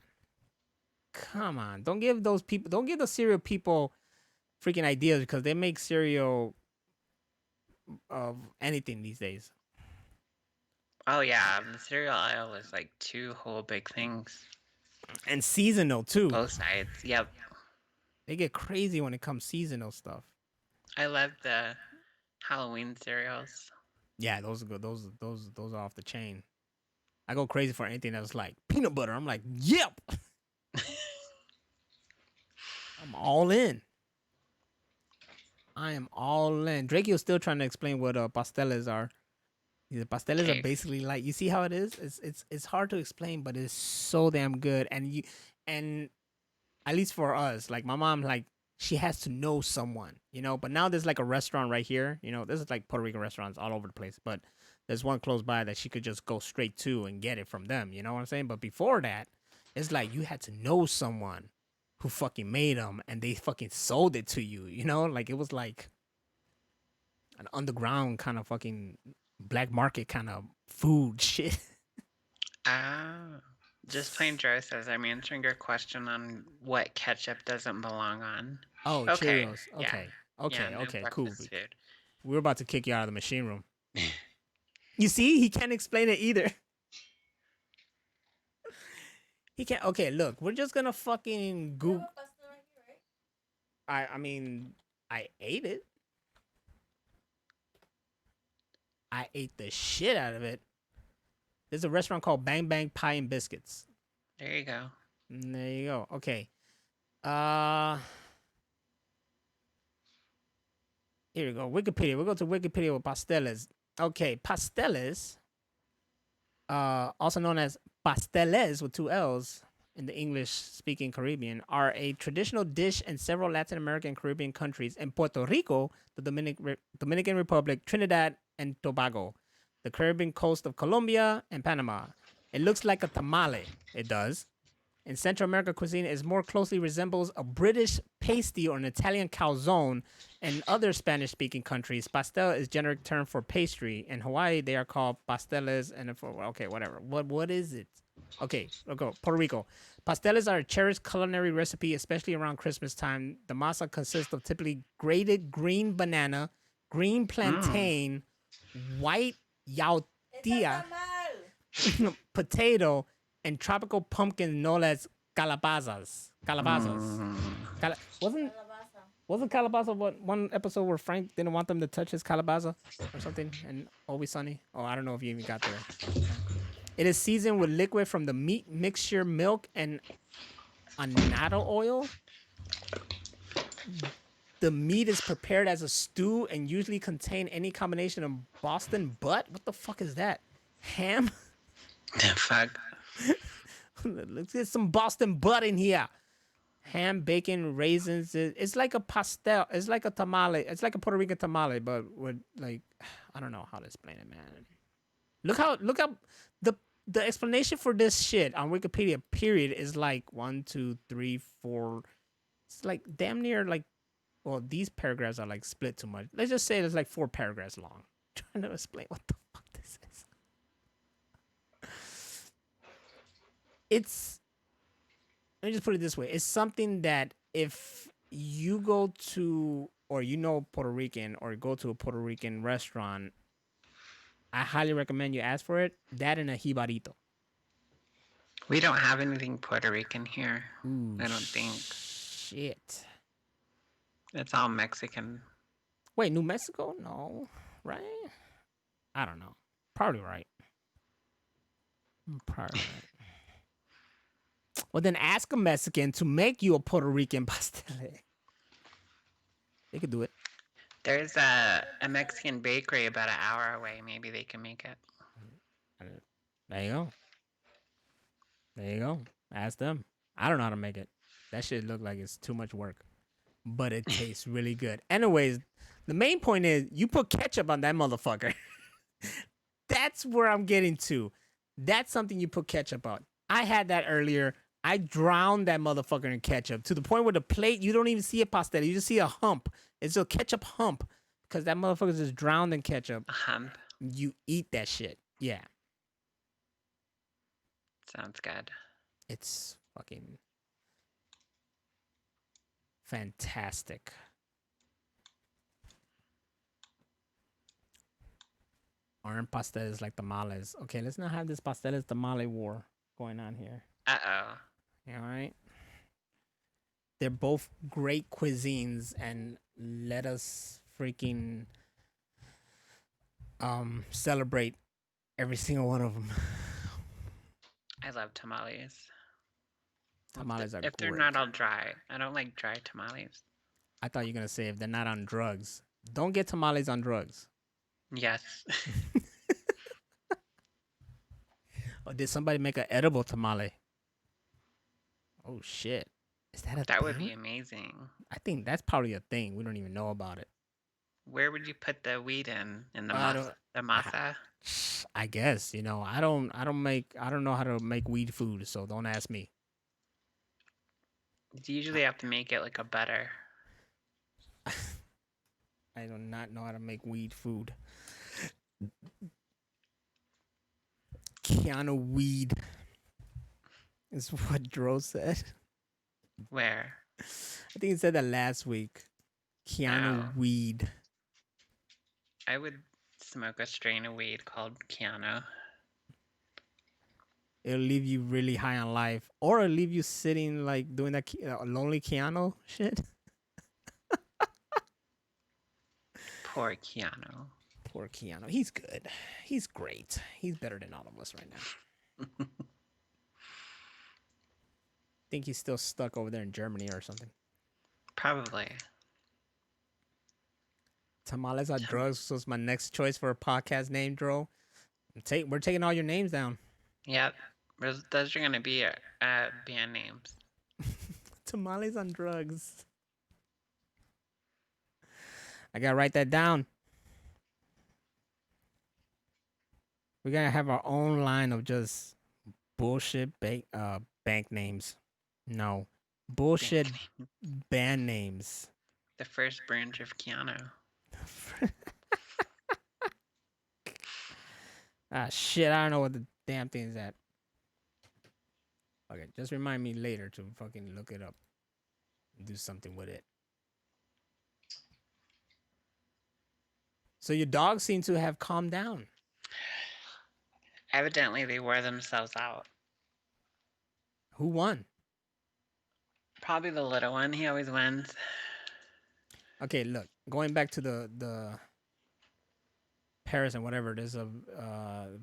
Come on. Don't give the cereal people freaking ideas because they make cereal of anything these days. Oh yeah, the cereal aisle is like two whole big things. And seasonal too. Both sides. Yep. They get crazy when it comes seasonal stuff. I love the Halloween cereals. Yeah, those are good. Those are off the chain. I go crazy for anything that's like peanut butter. I'm like, yep. I'm all in. I am all in. Drakey's still trying to explain what pasteles are. The pasteles are basically like, you see how it is? It's hard to explain, but it's so damn good. And at least for us, like my mom, like she has to know someone, you know. But now there's like a restaurant right here, you know. This is like Puerto Rican restaurants all over the place, but there's one close by that she could just go straight to and get it from them. You know what I'm saying? But before that, it's like you had to know someone who fucking made them and they fucking sold it to you. You know, like it was like an underground kind of fucking black market kind of food shit. Just plain Joe says, I'm answering your question on what ketchup doesn't belong on. Oh, okay. Cheerios. Okay. Yeah. Okay. Yeah, Okay. no Cool. Food. We're about to kick you out of the machine room. You see, he can't explain it either. He can't. Okay, look, we're just gonna fucking Google. I mean, I ate it. I ate the shit out of it. There's a restaurant called Bang Bang Pie and Biscuits. There you go. There you go. Okay. Here we go. Wikipedia. We'll go to Wikipedia with pasteles. Okay, pasteles, also known as pasteles with 2 L's in the English-speaking Caribbean, are a traditional dish in several Latin American and Caribbean countries. In Puerto Rico, the Dominican Republic, Trinidad and Tobago, the Caribbean coast of Colombia and Panama. It looks like a tamale. It does. In Central America cuisine, it more closely resembles a British pasty or an Italian calzone. In other Spanish-speaking countries, pastel is generic term for pastry. In Hawaii, they are called pasteles. And okay, whatever. What is it? Okay, we'll go. Puerto Rico. Pasteles are a cherished culinary recipe, especially around Christmas time. The masa consists of typically grated green banana, green plantain, white yautía, potato, and tropical pumpkin known as calabazas. Wasn't calabaza what one episode where Frank didn't want them to touch his calabaza or something? And Always Sunny? Oh, I don't know if you even got there. It is seasoned with liquid from the meat mixture, milk, and annatto oil. The meat is prepared as a stew and usually contain any combination of Boston butt. What the fuck is that? Ham? The fuck? Let's get some Boston butt in here. Ham, bacon, raisins. It's like a pastel. It's like a tamale. It's like a Puerto Rican tamale, but with like, I don't know how to explain it, man. Look how the explanation for this shit on Wikipedia period is like 1, 2, 3, 4. It's like damn near like, well, these paragraphs are like split too much. Let's just say it's like 4 paragraphs long. I'm trying to explain what the fuck this is. Let me just put it this way. It's something that if you go to, or you know Puerto Rican, or go to a Puerto Rican restaurant, I highly recommend you ask for it. That and a jibarito. We don't have anything Puerto Rican here. Ooh, I don't think. Shit. It's all Mexican. Wait, New Mexico? No. Right? I don't know. Probably right. Probably right. Well, then ask a Mexican to make you a Puerto Rican pastele. They could do it. There's a Mexican bakery about an hour away. Maybe they can make it. There you go. There you go. Ask them. I don't know how to make it. That shit look like it's too much work. But it tastes really good. Anyways, the main point is you put ketchup on that motherfucker. That's where I'm getting to. That's something you put ketchup on. I had that earlier. I drowned that motherfucker in ketchup to the point where the plate, you don't even see a pastele. You just see a hump. It's a ketchup hump because that motherfucker's just drowned in ketchup. A hump. You eat that shit. Yeah. Sounds good. It's fucking fantastic. Aren't pasteles like tamales? Okay, let's not have this pasteles tamale war going on here. Uh-oh. All right. They're both great cuisines, and let us freaking celebrate every single one of them. I love tamales. Tamales are If they're great. not all dry. I don't like dry tamales. I thought you were gonna say if they're not on drugs. Don't get tamales on drugs. Yes. Or did somebody make an edible tamale? Oh shit. Is that a That thing? would be amazing. I think that's probably a thing. We don't even know about it. Where would you put the wheat in the I masa? don't- The masa? I guess, I don't know how to make weed food, so don't ask me. You usually have to make it like a butter. I do not know how to make weed food. Keanu weed is what Dro said. Where? I think he said that last week. Keanu Oh. weed. I would smoke a strain of weed called Keanu. It'll leave you really high on life, or it'll leave you sitting like doing that lonely Keanu shit. Poor Keanu. Poor Keanu. He's good. He's great. He's better than all of us right now. Think he's still stuck over there in Germany or something. Probably. Tamales are drugs was my next choice for a podcast name, Dro. We're taking all your names down. Yep. Those are going to be band names. Tamales on drugs. I gotta write that down. We gotta have our own line of just bullshit bank names. No. Bullshit band names. The first branch of Keanu. Shit, I don't know what the damn thing is at. Okay, just remind me later to fucking look it up. Do something with it. So your dogs seem to have calmed down. Evidently, they wore themselves out. Who won? Probably the little one. He always wins. Okay, look. Going back to the Paris and whatever, there's a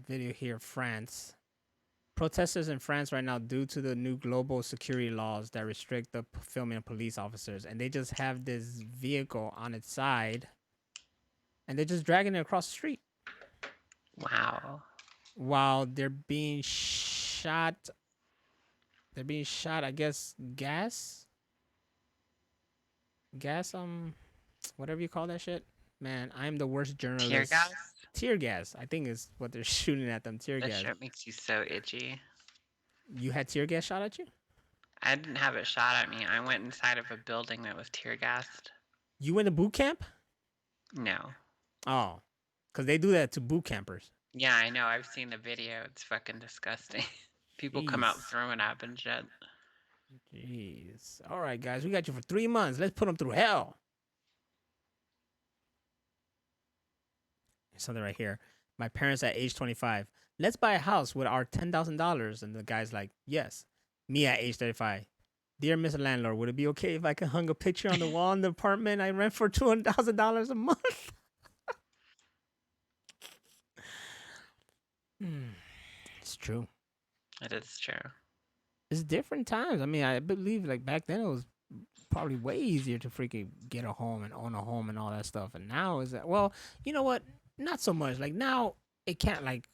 video here, France. Protesters in France right now due to the new global security laws that restrict the filming of police officers. And they just have this vehicle on its side. And they're just dragging it across the street. Wow. While they're being shot. They're being shot, I guess, gas, whatever you call that shit. Man, I'm the worst journalist. Tear gas? Tear gas, I think is what they're shooting at them. Tear That gas. shit makes you so itchy. You had tear gas shot at you? I didn't have it shot at me. I went inside of a building that was tear gassed. You went to boot camp? No. Oh, because they do that to boot campers. Yeah, I know. I've seen the video. It's fucking disgusting. People come out Jeez. throwing up and shit. Jeez. All right, guys, we got you for 3 months. Let's put them through hell. Something right here. My parents at age 25. Let's buy a house with our $10,000. And the guy's like, yes. Me at age 35. Dear Mr. Landlord, would it be okay if I could hung a picture on the wall in the apartment I rent for $200,000 a month? It's true. It is true. It's different times. I mean, I believe like back then it was probably way easier to freaking get a home and own a home and all that stuff. And now is that, well, you know what? Not so much. Like now it can't like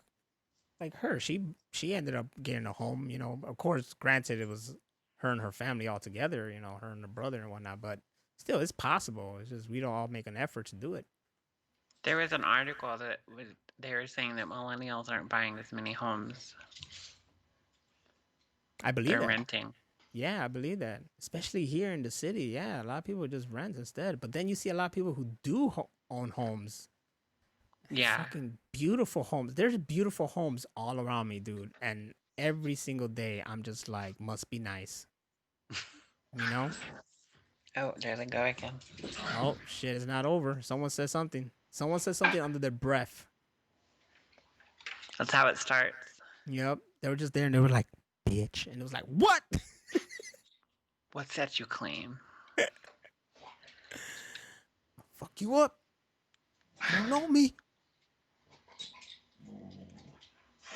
her. She ended up getting a home, of course, granted it was her and her family all together, her and her brother and whatnot, but still it's possible. It's just we don't all make an effort to do it. There was an article that they were saying that millennials aren't buying as many homes. I believe They're that. renting. Yeah, I believe that. Especially here in the city. Yeah, a lot of people just rent instead. But then you see a lot of people who do own homes. Yeah. Fucking beautiful homes. There's beautiful homes all around me, dude. And every single day, I'm just like, must be nice. You know? Oh, there they go again. Oh, shit, it's not over. Someone said something. Someone said something under their breath. That's how it starts. Yep. They were just there and they were like, bitch. And it was like, what? What's that you claim? Fuck you up. You don't know me.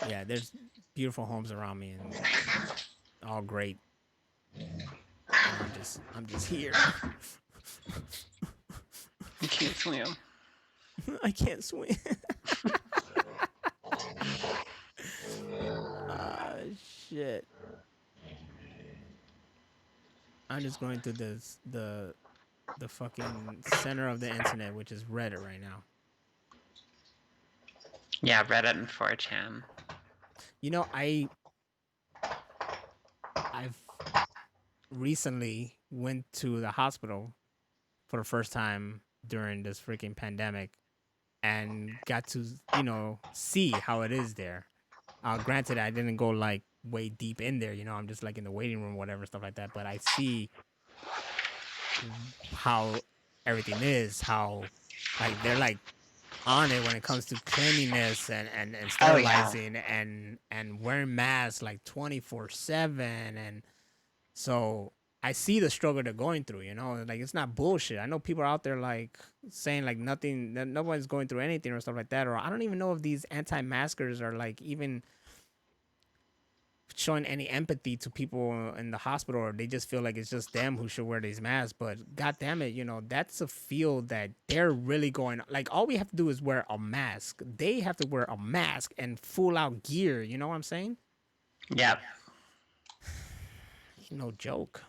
Yeah, there's beautiful homes around me and all great. And I'm just here. You can't swim. I can't swim. Shit. I'm just going to the fucking center of the internet, which is Reddit right now. Yeah, Reddit and 4chan. You know, I've recently went to the hospital for the first time during this freaking pandemic and got to, you know, see how it is there. Granted, I didn't go like way deep in there, you know, I'm just like in the waiting room, whatever, stuff like that. But I see how everything is, how like they're like on it when it comes to cleanliness and sterilizing and wearing masks like 24/7. And so I see the struggle they're going through, you know, like it's not bullshit. I know people are out there like saying like nothing, that nobody's going through anything or stuff like that. Or I don't even know if these anti-maskers are like even showing any empathy to people in the hospital, or they just feel like it's just them who should wear these masks. But god damn it, you know, that's a field that they're really going, like all we have to do is wear a mask. They have to wear a mask and full out gear, you know what I'm saying? Yep. No joke.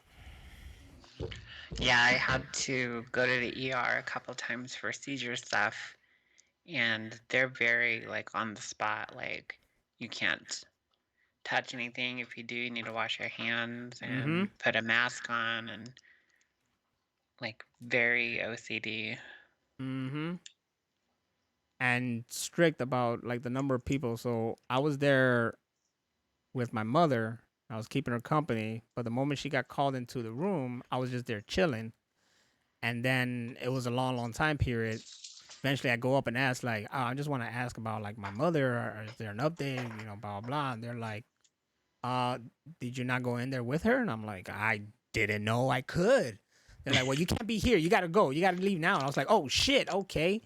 Yeah, I had to go to the ER a couple times for seizure stuff, and they're very like on the spot, like you can't touch anything. If you do, you need to wash your hands and put a mask on, and like very OCD. And strict about like the number of people. So I was there with my mother. I was keeping her company, but the moment she got called into the room, I was just there chilling. And then it was a long, long time period. Eventually, I go up and ask, like, oh, I just want to ask about like my mother, or is there an update? You know, blah blah blah. And they're like, did you not go in there with her? And I'm like, I didn't know I could. They're like, well, you can't be here. You gotta go. You gotta leave now. And I was like, oh shit, okay.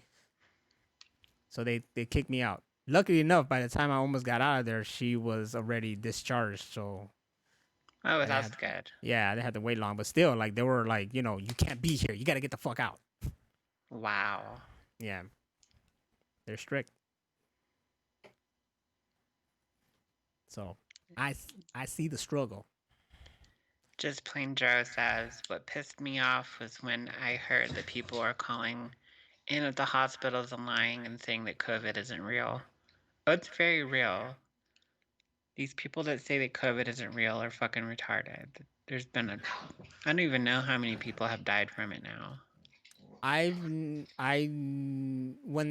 So they kicked me out. Luckily enough, by the time I almost got out of there, she was already discharged. So oh, that's good. Yeah, they had to wait long, but still, like they were like, you know, you can't be here. You got to get the fuck out. Wow. Yeah, they're strict. So I see the struggle. Just plain Joe says, what pissed me off was when I heard that people are calling in at the hospitals and lying and saying that COVID isn't real. Oh, it's very real. These people that say that COVID isn't real are fucking retarded. There's been I don't even know how many people have died from it now. When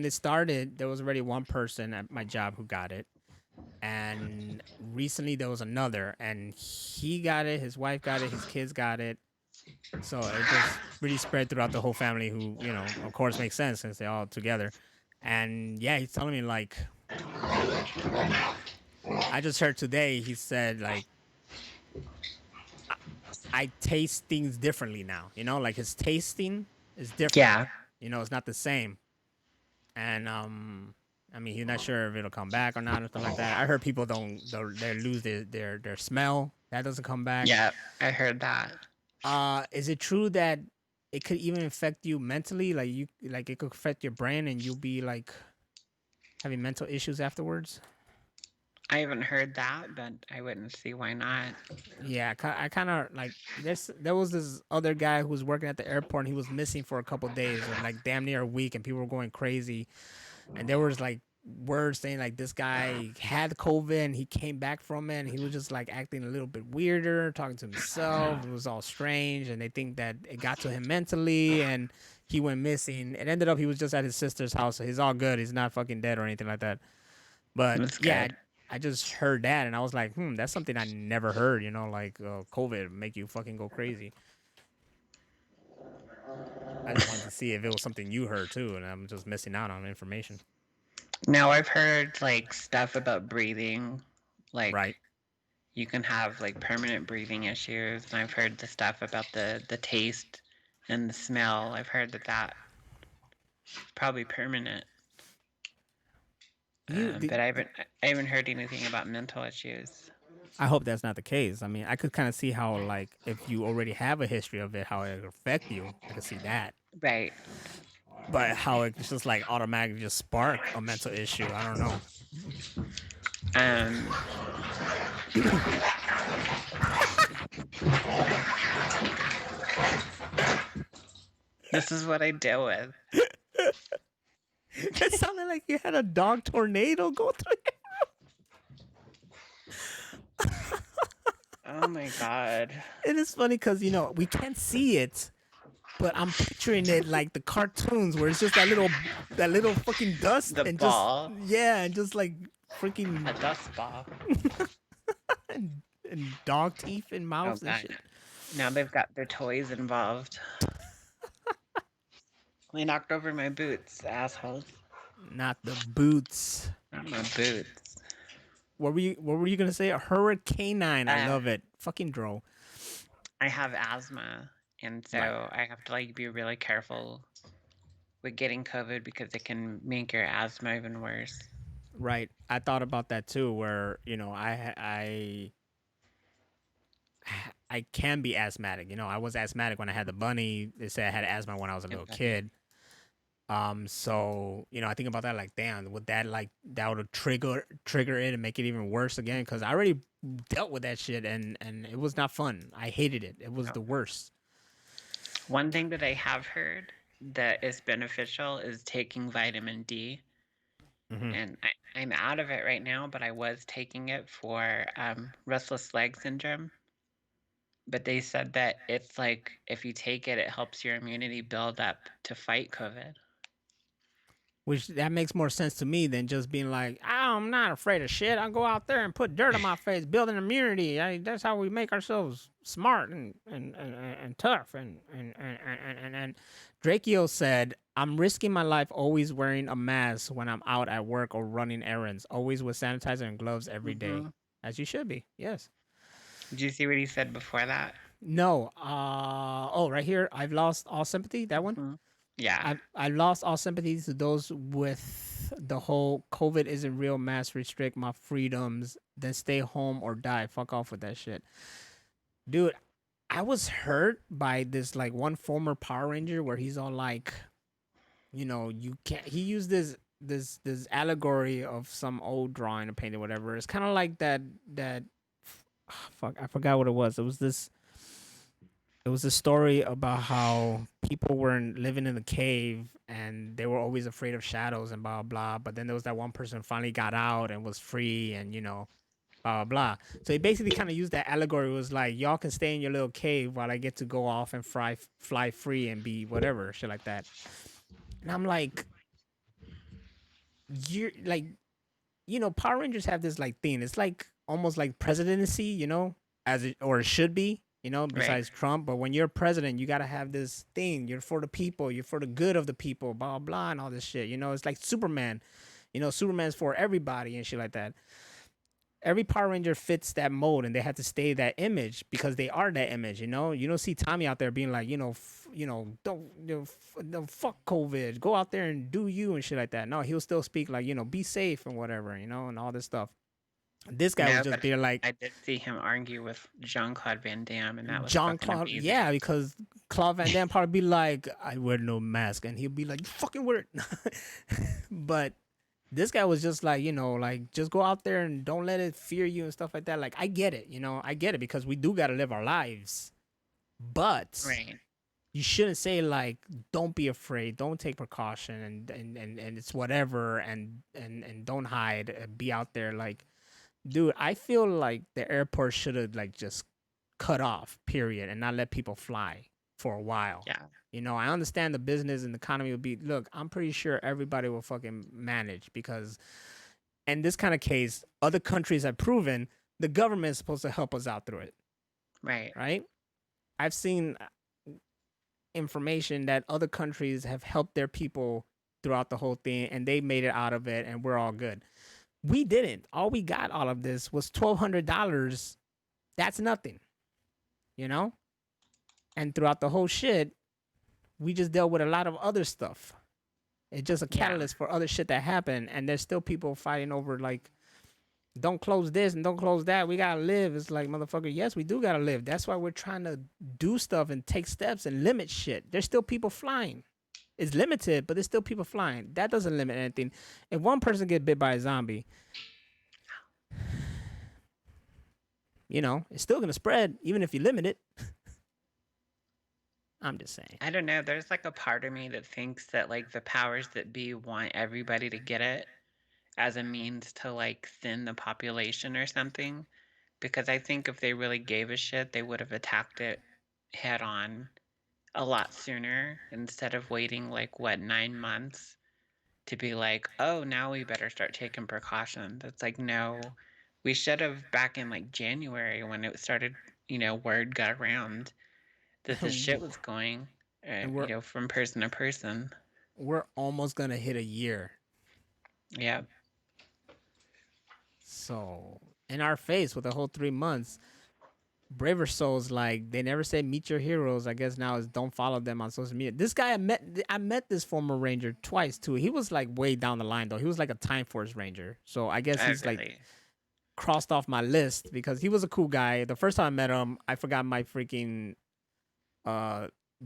this started, there was already one person at my job who got it. And recently there was another, and he got it, his wife got it, his kids got it. So it just really spread throughout the whole family, who, you know, of course makes sense since they're all together. And yeah, he's telling me like, I just heard today, he said like, I taste things differently now, you know, like his tasting is different. Yeah. You know, it's not the same. And I mean, he's not sure if it'll come back or not or stuff like that. I heard people they lose their smell. That doesn't come back. Yeah, I heard that. Is it true that it could even affect you mentally? Like it could affect your brain and you'll be like having mental issues afterwards? I haven't heard that, but I wouldn't see why not. Yeah, I kind of like there was this other guy who was working at the airport, and he was missing for a couple days, or like damn near a week, and people were going crazy. And there was like word saying like this guy had COVID and he came back from it and he was just like acting a little bit weirder, talking to himself. It was all strange, and they think that it got to him mentally and he went missing. It ended up he was just at his sister's house, so he's all good. He's not fucking dead or anything like that. But That's yeah, good. I just heard that and I was like, that's something I never heard. Like COVID make you fucking go crazy. I just wanted to see if it was something you heard too, and I'm just missing out on information. Now I've heard like stuff about breathing, Right. like you can have like permanent breathing issues, and I've heard the stuff about the taste and the smell. I've heard that's probably permanent. But I haven't heard anything about mental issues. I hope that's not the case. I mean, I could kind of see how, like, if you already have a history of it, how it would affect you. I could see that. Right. But how it's just like automatically just spark a mental issue, I don't know. This is what I deal with. It sounded like you had a dog tornado go through it. Oh my god. It is funny because, we can't see it, but I'm picturing it like the cartoons where it's just that little fucking dust The and ball. and just like freaking A dust ball. and dog teeth and mouths and shit. Now they've got their toys involved. They knocked over my boots, assholes. Not the boots. Not my boots. What were you gonna say? A hurricane? I love it. Fucking dro. I have asthma, and so I have to like be really careful with getting COVID because it can make your asthma even worse. Right. I thought about that too, where I can be asthmatic. I was asthmatic when I had the bunny. They said I had asthma when I was a little kid. So I think about that like, damn, would that would trigger it and make it even worse again? Because I already dealt with that shit and it was not fun. I hated it. It was the worst. One thing that I have heard that is beneficial is taking vitamin D. Mm-hmm. And I'm out of it right now, but I was taking it for restless leg syndrome. But they said that it's like if you take it, it helps your immunity build up to fight COVID. Which that makes more sense to me than just being like, I'm not afraid of shit. I'll go out there and put dirt on my face, build an immunity. That's how we make ourselves smart and tough. And Drakeo said, I'm risking my life always wearing a mask when I'm out at work or running errands, always with sanitizer and gloves every day. As you should be. Yes. Did you see what he said before that? No. Right here. I've lost all sympathy. That one? Mm-hmm. Yeah. I lost all sympathy to those with the whole COVID isn't real, mask restrict my freedoms, then stay home or die. Fuck off with that shit. Dude, I was hurt by this like one former Power Ranger where he's all like, you can't, he used this allegory of some old drawing or painting, whatever. It's kind of like that fuck, I forgot what it was. It was a story about how people were living in the cave and they were always afraid of shadows and blah, blah. But then there was that one person who finally got out and was free and, blah, blah, blah. So he basically kind of used that allegory. It was like, y'all can stay in your little cave while I get to go off and fly free and be whatever, shit like that. And I'm like, you're like, Power Rangers have this like thing. It's like almost like presidency, or it should be. Besides right. Trump. But when you're president, you got to have this thing. You're for the people. You're for the good of the people, blah, blah, and all this shit. It's like Superman. Superman's for everybody and shit like that. Every Power Ranger fits that mold, and they have to stay that image because they are that image, You don't see Tommy out there being like, don't fuck COVID. Go out there and do you and shit like that. No, he'll still speak like, be safe and whatever, and all this stuff. This guy was just being like, I did see him argue with Jean-Claude Van Damme, and that was Jean-Claude. Yeah, because Claude Van Damme probably be like, I wear no mask, and he'll be like, you fucking wear it. But this guy was just like, just go out there and don't let it fear you and stuff like that. Like, I get it, I get it because we do got to live our lives, but right. you shouldn't say like don't be afraid, don't take precaution, and it's whatever, and don't hide, and be out there. Like, dude, I feel like the airport should have like just cut off, period, and not let people fly for a while. Yeah. You know, I understand the business and the economy will be. Look, I'm pretty sure everybody will fucking manage because, in this kind of case, other countries have proven the government is supposed to help us out through it, Right. right? I've seen information that other countries have helped their people throughout the whole thing and they made it out of it and we're all good. We didn't. All we got all of this was $1,200. That's nothing, you know? And throughout the whole shit, we just dealt with a lot of other stuff. It's just a Yeah. catalyst for other shit that happened. And there's still people fighting over like, don't close this and don't close that. We gotta live. It's like, motherfucker, yes, we do gotta live. That's why we're trying to do stuff and take steps and limit shit. There's still people flying. It's limited, but there's still people flying. That doesn't limit anything. If one person get bit by a zombie, you know, it's still gonna spread, even if you limit it. I'm just saying. I don't know. There's like a part of me that thinks that like the powers that be want everybody to get it as a means to like thin the population or something. Because I think if they really gave a shit, they would have attacked it head on a lot sooner instead of waiting like 9 months to be like, oh, now we better start taking precautions. It's like, no, we should have back in like January when it started, word got around that the shit was going, And from person to person. we're almost gonna hit a year. Yeah. So in our face with the whole 3 months, braver souls like they never say meet your heroes. I guess now is don't follow them on social media. This guy I met this former ranger twice too. He was like way down the line though. He was like a Time Force ranger. So I guess he's really? like crossed off my list because he was a cool guy. The first time I met him, I forgot my freaking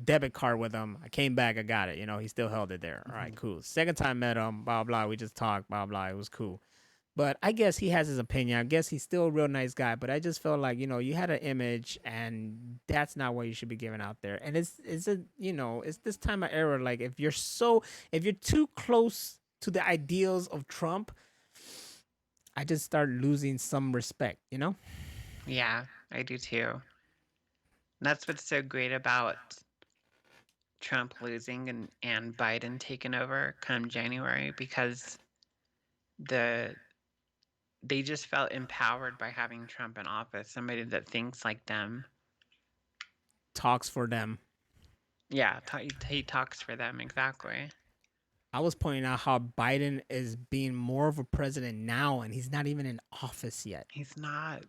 debit card with him. I came back, I got it. You know, he still held it there. All right, cool. Second time I met him, blah blah. We just talked, blah blah. It was cool. But I guess he has his opinion. I guess he's still a real nice guy. But I just felt like, you had an image and that's not what you should be giving out there. And it's this time of era. Like if you're too close to the ideals of Trump, I just start losing some respect, Yeah, I do too. That's what's so great about Trump losing and Biden taking over come January, because they just felt empowered by having Trump in office, somebody that thinks like them. Talks for them. Yeah, he talks for them, exactly. I was pointing out how Biden is being more of a president now, and he's not even in office yet. He's not.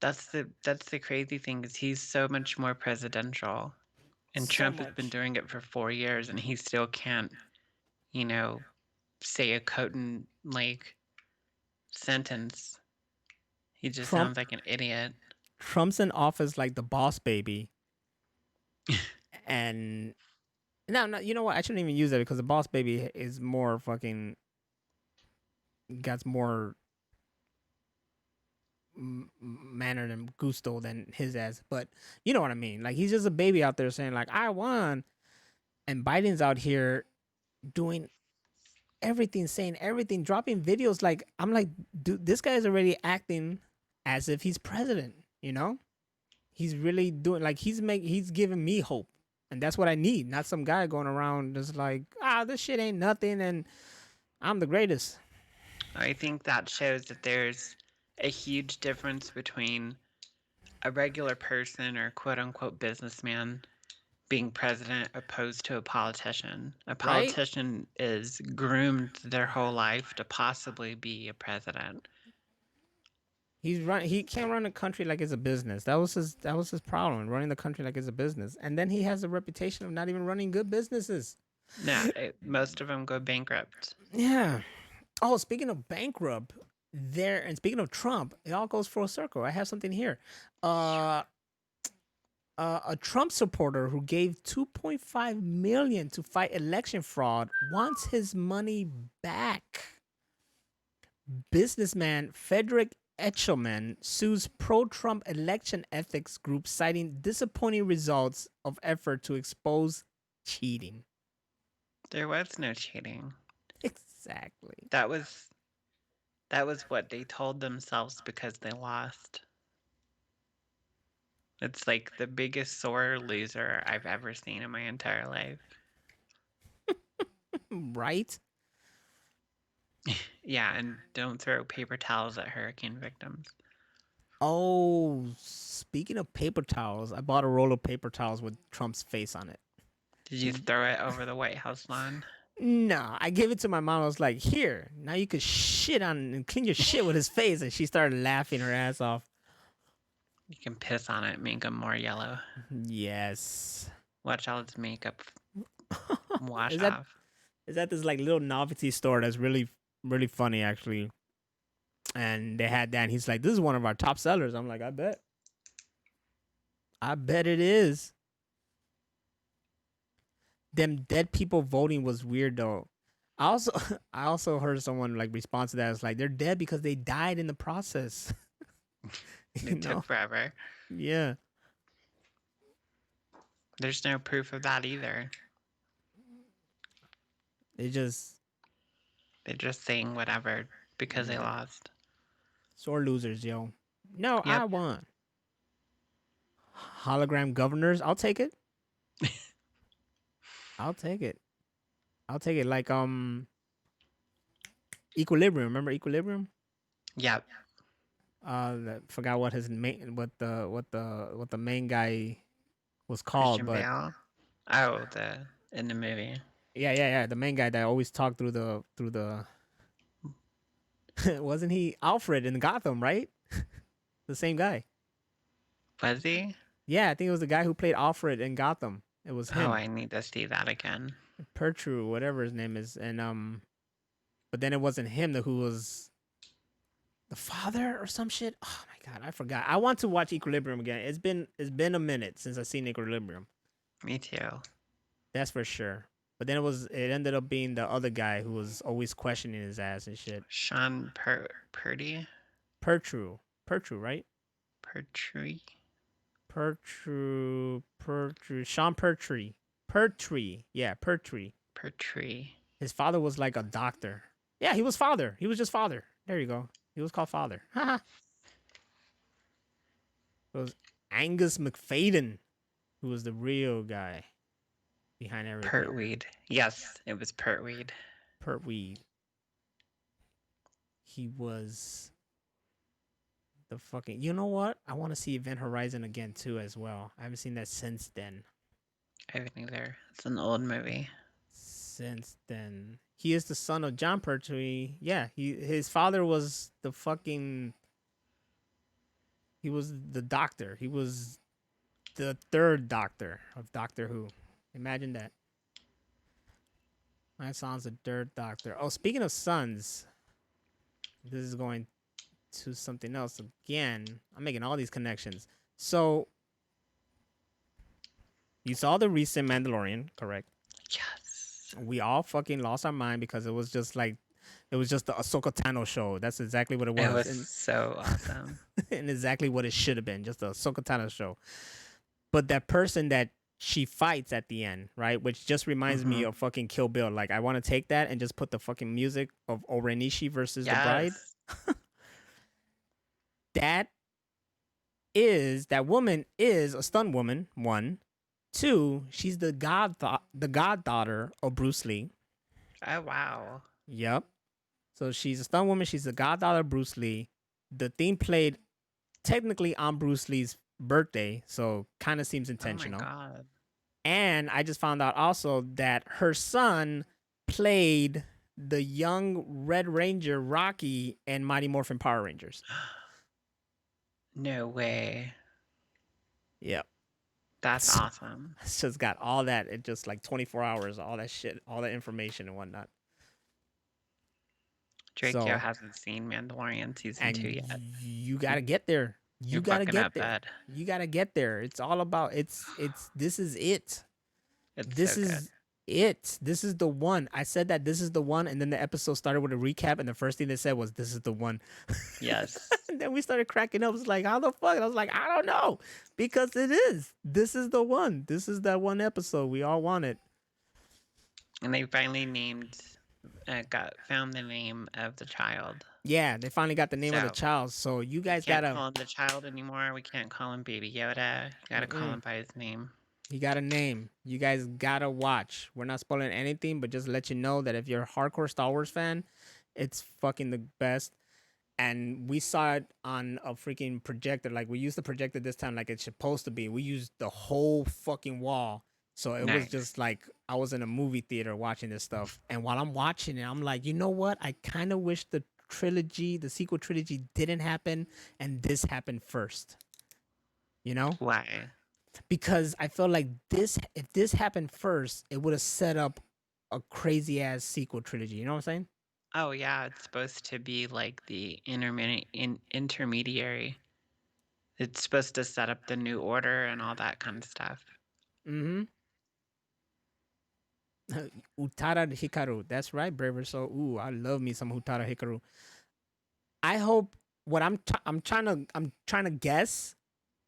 That's the crazy thing, is he's so much more presidential. And So Trump has much. been doing it for 4 years, and he still can't, say a cotton like sentence. He just Trump- sounds like an idiot. Trump's in office like the boss baby. And no, you know what? I shouldn't even use that because the boss baby is more fucking got more manner and gusto than his ass. But you know what I mean? Like he's just a baby out there saying like I won, and Biden's out here doing everything, saying everything, dropping videos. Like I'm like, dude, this guy is already acting as if he's president. He's really doing like he's giving me hope, and that's what I need. Not some guy going around just like this shit ain't nothing, and I'm the greatest. I think that shows that there's a huge difference between a regular person or quote unquote businessman being president opposed to a politician. A politician is groomed their whole life to possibly be a president. He can't run a country like it's a business. That was his problem, running the country like it's a business. And then he has a reputation of not even running good businesses. No, most of them go bankrupt. Yeah. Oh, speaking of bankrupt, and speaking of Trump, it all goes full circle. I have something here. A Trump supporter who gave $2.5 million to fight election fraud wants his money back. Businessman Frederick Etchelman sues pro-Trump election ethics group citing disappointing results of effort to expose cheating. There was no cheating. Exactly. That was what they told themselves because they lost. It's like the biggest sore loser I've ever seen in my entire life. Right? Yeah, and don't throw paper towels at hurricane victims. Oh, speaking of paper towels, I bought a roll of paper towels with Trump's face on it. Did you throw it over the White House lawn? No, I gave it to my mom. I was like, here, now you could shit on and clean your shit with his face. And she started laughing her ass off. You can piss on it, make him more yellow. Yes. Watch all its makeup wash Is off. that this like little novelty store that's really, really funny actually. And they had that and he's like, this is one of our top sellers. I'm like, I bet. I bet it is. Them dead people voting was weird though. I also heard someone like respond to that. It's like they're dead because they died in the process. It took forever. Yeah. There's no proof of that either. They're just saying whatever because they lost. sore losers, yo. No, Yep. I won. Hologram governors, I'll take it. I'll take it. Like Equilibrium. Remember Equilibrium? Yep. Forgot what his main what the main guy was called, Christian but Bale. Oh, in the movie. yeah. The main guy that always talked through the wasn't he Alfred in Gotham, right? The same guy. Was he? Yeah, I think it was the guy who played Alfred in Gotham. It was him. Oh, I need to see that again. Pertru, whatever his name is, and but then it wasn't him who was the father or some shit. Oh my god, I forgot. I want to watch Equilibrium again. It's been a minute since I've seen Equilibrium. Me too. That's for sure. But then it ended up being the other guy who was always questioning his ass and shit. Sean Purdy? Pertru, right? Pertry? Sean Pertwee. Yeah, Pertwee. Pertry. His father was like a doctor. Yeah, he was father. He was just father. There you go. He was called father. It was Angus McFadden, who was the real guy behind everything. Pertweed. Yes, it was Pertweed. Pertwee. He was the fucking. You know what? I want to see Event Horizon again too, as well. I haven't seen that since then. I haven't either. It's an old movie. Since then, he is the son of John Pertwee. Yeah, his father was the fucking. He was the doctor. He was the third doctor of Doctor Who. Imagine that. My son's the third doctor. Oh, speaking of sons, this is going to something else again. I'm making all these connections. So, you saw the recent Mandalorian, correct? Yes. We all fucking lost our mind because it was just the Ahsoka Tano show. That's exactly what it was. It was so awesome. And exactly what it should have been, just the Ahsoka Tano show. But that person that she fights at the end, right? Which just reminds me of fucking Kill Bill. Like, I want to take that and just put the fucking music of Orenishi versus the bride. That woman is a stunt woman, one. Two, she's the goddaughter of Bruce Lee. Oh, wow. Yep. So she's a stunt woman. She's the goddaughter of Bruce Lee. The theme played technically on Bruce Lee's birthday, so kind of seems intentional. Oh my god. And I just found out also that her son played the young Red Ranger Rocky and Mighty Morphin Power Rangers. No way. Yep. That's awesome. It's just got all that. It just like 24 hours, all that shit, all that information and whatnot. Draco hasn't seen Mandalorian season 2 yet. You gotta get there. You gotta get there. Bad. You gotta get there. It's all about this is it. It's it. This is the one. I said that this is the one, and then the episode started with a recap, and the first thing they said was, "This is the one." Yes. And then we started cracking up. It's like, how the fuck? And I was like, I don't know, because it is. This is the one. This is that one episode we all wanted. And they finally found the name of the child. Yeah, they finally got the name of the So, child. So you guys Can't gotta. call him the child anymore. We can't call him Baby Yoda. You gotta call him by his name. He got a name. You guys gotta watch. We're not spoiling anything, but just let you know that if you're a hardcore Star Wars fan, it's fucking the best. And we saw it on a freaking projector. Like, we used the projector this time like it's supposed to be. We used the whole fucking wall. So it was just like I was in a movie theater watching this stuff. And while I'm watching it, I'm like, you know what? I kind of wish the sequel trilogy didn't happen and this happened first. You know? Why? Because I felt like if this happened first, it would have set up a crazy ass sequel trilogy. You know what I'm saying? Oh yeah, it's supposed to be like the intermediary. It's supposed to set up the new order and all that kind of stuff. Mm-hmm. Utada Hikaru. That's right, Braver. So, I love me some Utada Hikaru. I hope what I'm trying to guess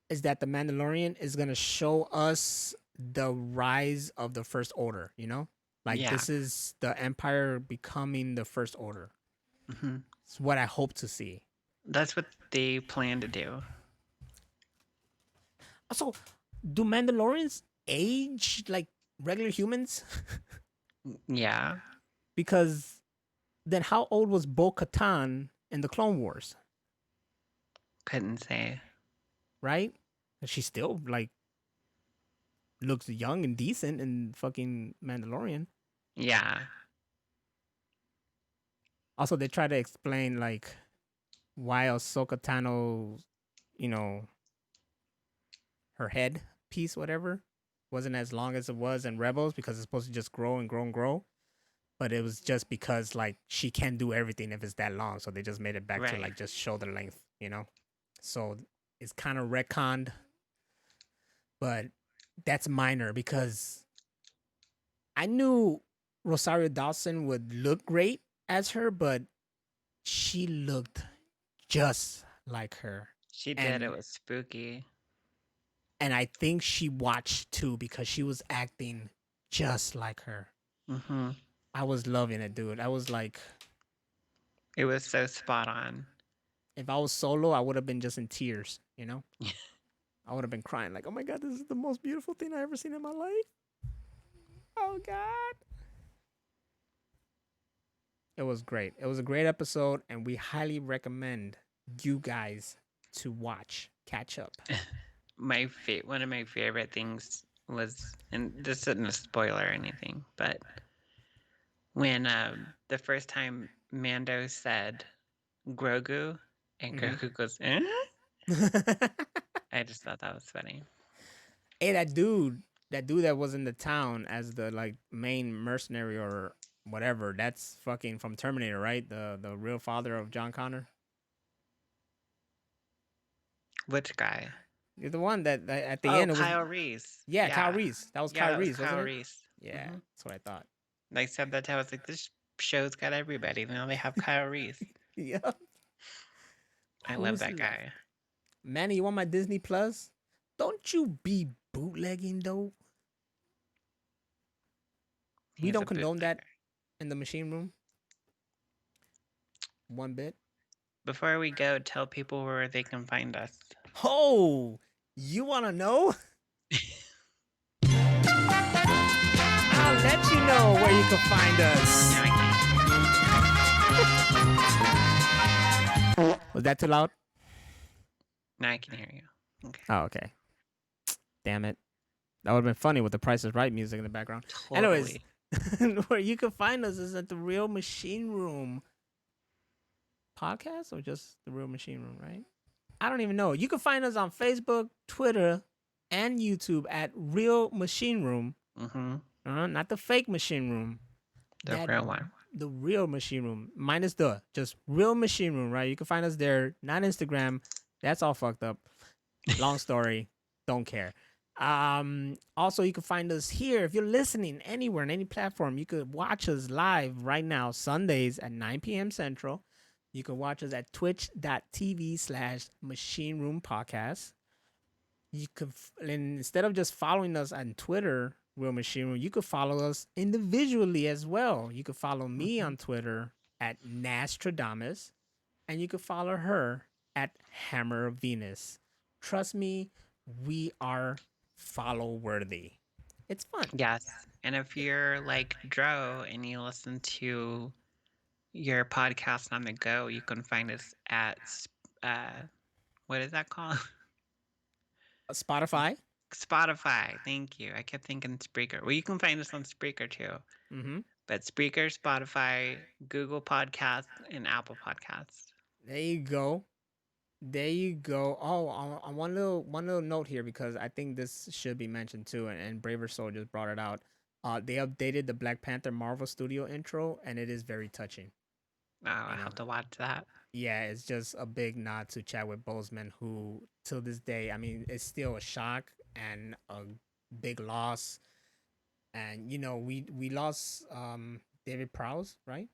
is that the Mandalorian is gonna show us the rise of the First Order. You know, like this is the Empire becoming the First Order. Mm-hmm. It's what I hope to see. That's what they plan to do. Also, do Mandalorians age like regular humans? Yeah. Because then how old was Bo-Katan in the Clone Wars? Couldn't say. Right? She still like looks young and decent in fucking Mandalorian. Yeah. Also, they try to explain like why Ahsoka Tano, her head piece, whatever, wasn't as long as it was in Rebels because it's supposed to just grow and grow and grow. But it was just because like she can't do everything if it's that long, so they just made it back to like just shoulder length, So it's kind of retconned, but that's minor because I knew Rosario Dawson would look great as her, but she looked just like her. She did. It was spooky. And I think she watched too because she was acting just like her. Mm-hmm. I was loving it, dude. I was like... It was so spot on. If I was Solo, I would have been just in tears, I would have been crying like, oh my God, this is the most beautiful thing I've ever seen in my life. Oh God. It was great. It was a great episode, and we highly recommend you guys to catch up. One of my favorite things was, and this isn't a spoiler or anything, but when the first time Mando said Grogu, and Grogu goes, eh? I just thought that was funny. Hey, that dude that was in the town as the like main mercenary or whatever, that's fucking from Terminator, right? The real father of John Connor. Which guy? You're the one that at the end. Kyle Reese. Yeah, Kyle Reese. That was Kyle Reese. Kyle Reese. Yeah, that's what I thought. I said that I was like, this show's got everybody. Now they have Kyle Reese. Yeah. I love that guy. Manny, you want my Disney Plus? Don't you be bootlegging though. We don't condone that in the machine room. One bit. Before we go, tell people where they can find us. Oh, you want to know? I'll let you know where you can find us. No, I Was that too loud? No, I can hear you. Okay. Oh, okay. Damn it. That would have been funny with the Price is Right music in the background. Totally. Anyways, where you can find us is at the Real Machine Room podcast, or just the Real Machine Room, right? I don't even know. You can find us on Facebook, Twitter, and YouTube at Real Machine Room. Mm-hmm. Not the fake Machine Room. The real one. The Real Machine Room. Minus just Real Machine Room, right? You can find us there. Not Instagram. That's all fucked up. Long story. Don't care. Also, you can find us here if you're listening anywhere on any platform. You could watch us live right now, Sundays at 9 p.m. Central. You can watch us at twitch.tv/Machine Room Podcast. You could, and instead of just following us on Twitter, Real Machine Room, you could follow us individually as well. You could follow me Mhm. on Twitter at Nastradamus, and you could follow her at Hammer of Venus. Trust me, we are follow worthy. It's fun. Yes. And if you're like Dro and you listen to your podcast on the go, you can find us at what is that called? Spotify. Spotify. Thank you. I kept thinking Spreaker. Well, you can find us on Spreaker too. Mm-hmm. But Spreaker, Spotify, Google Podcasts, and Apple Podcasts. There you go. There you go. Oh, on one little note here because I think this should be mentioned too, and Braver Soul just brought it out. They updated the Black Panther Marvel Studio intro, and it is very touching. Oh, You I'll know, have to watch that. yeah, it's just a big nod to Chadwick Boseman, who till this day, I mean, it's still a shock and a big loss. And we lost David Prowse, right?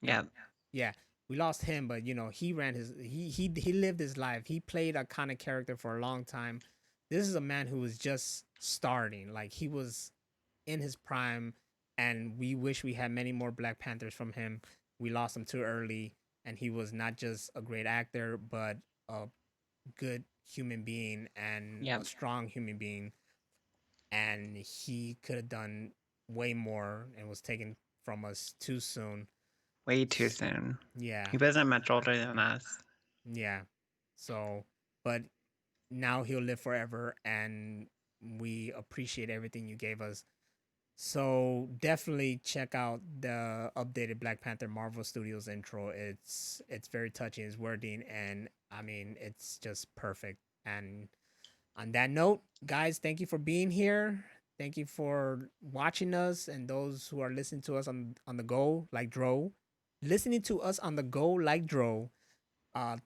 Yep. Yeah, we lost him, but he ran his he lived his life. He played a kind of character for a long time. This is a man who was just starting, like he was in his prime, and we wish we had many more Black Panthers from him. We lost him too early, and he was not just a great actor, but a good human being and a Yep. strong human being. And he could have done way more and was taken from us too soon. Way too soon. Yeah, He wasn't much older than us. yeah. So, but now he'll live forever, and we appreciate everything you gave us. So definitely check out the updated Black Panther Marvel Studios intro. It's very touching, it's wordy, and I mean it's just perfect. And on that note, guys, thank you for being here. Thank you for watching us, and those who are listening to us on the go like Dro, listening to us on the go like Dro.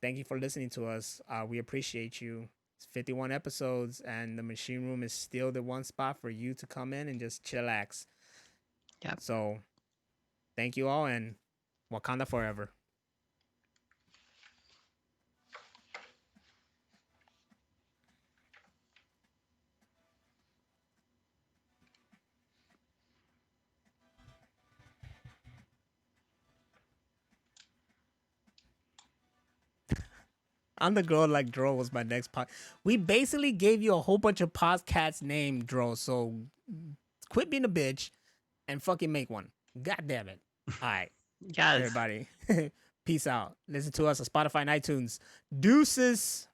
Thank you for listening to us. We appreciate you. It's 51 episodes, and the Machine Room is still the one spot for you to come in and just chillax. Yep. So, thank you all, and Wakanda forever. I'm the girl like Dro was my next pod. We basically gave you a whole bunch of podcasts named Dro, so quit being a bitch and fucking make one. God damn it. All right, Yes. everybody. Peace out. Listen to us on Spotify and iTunes. Deuces.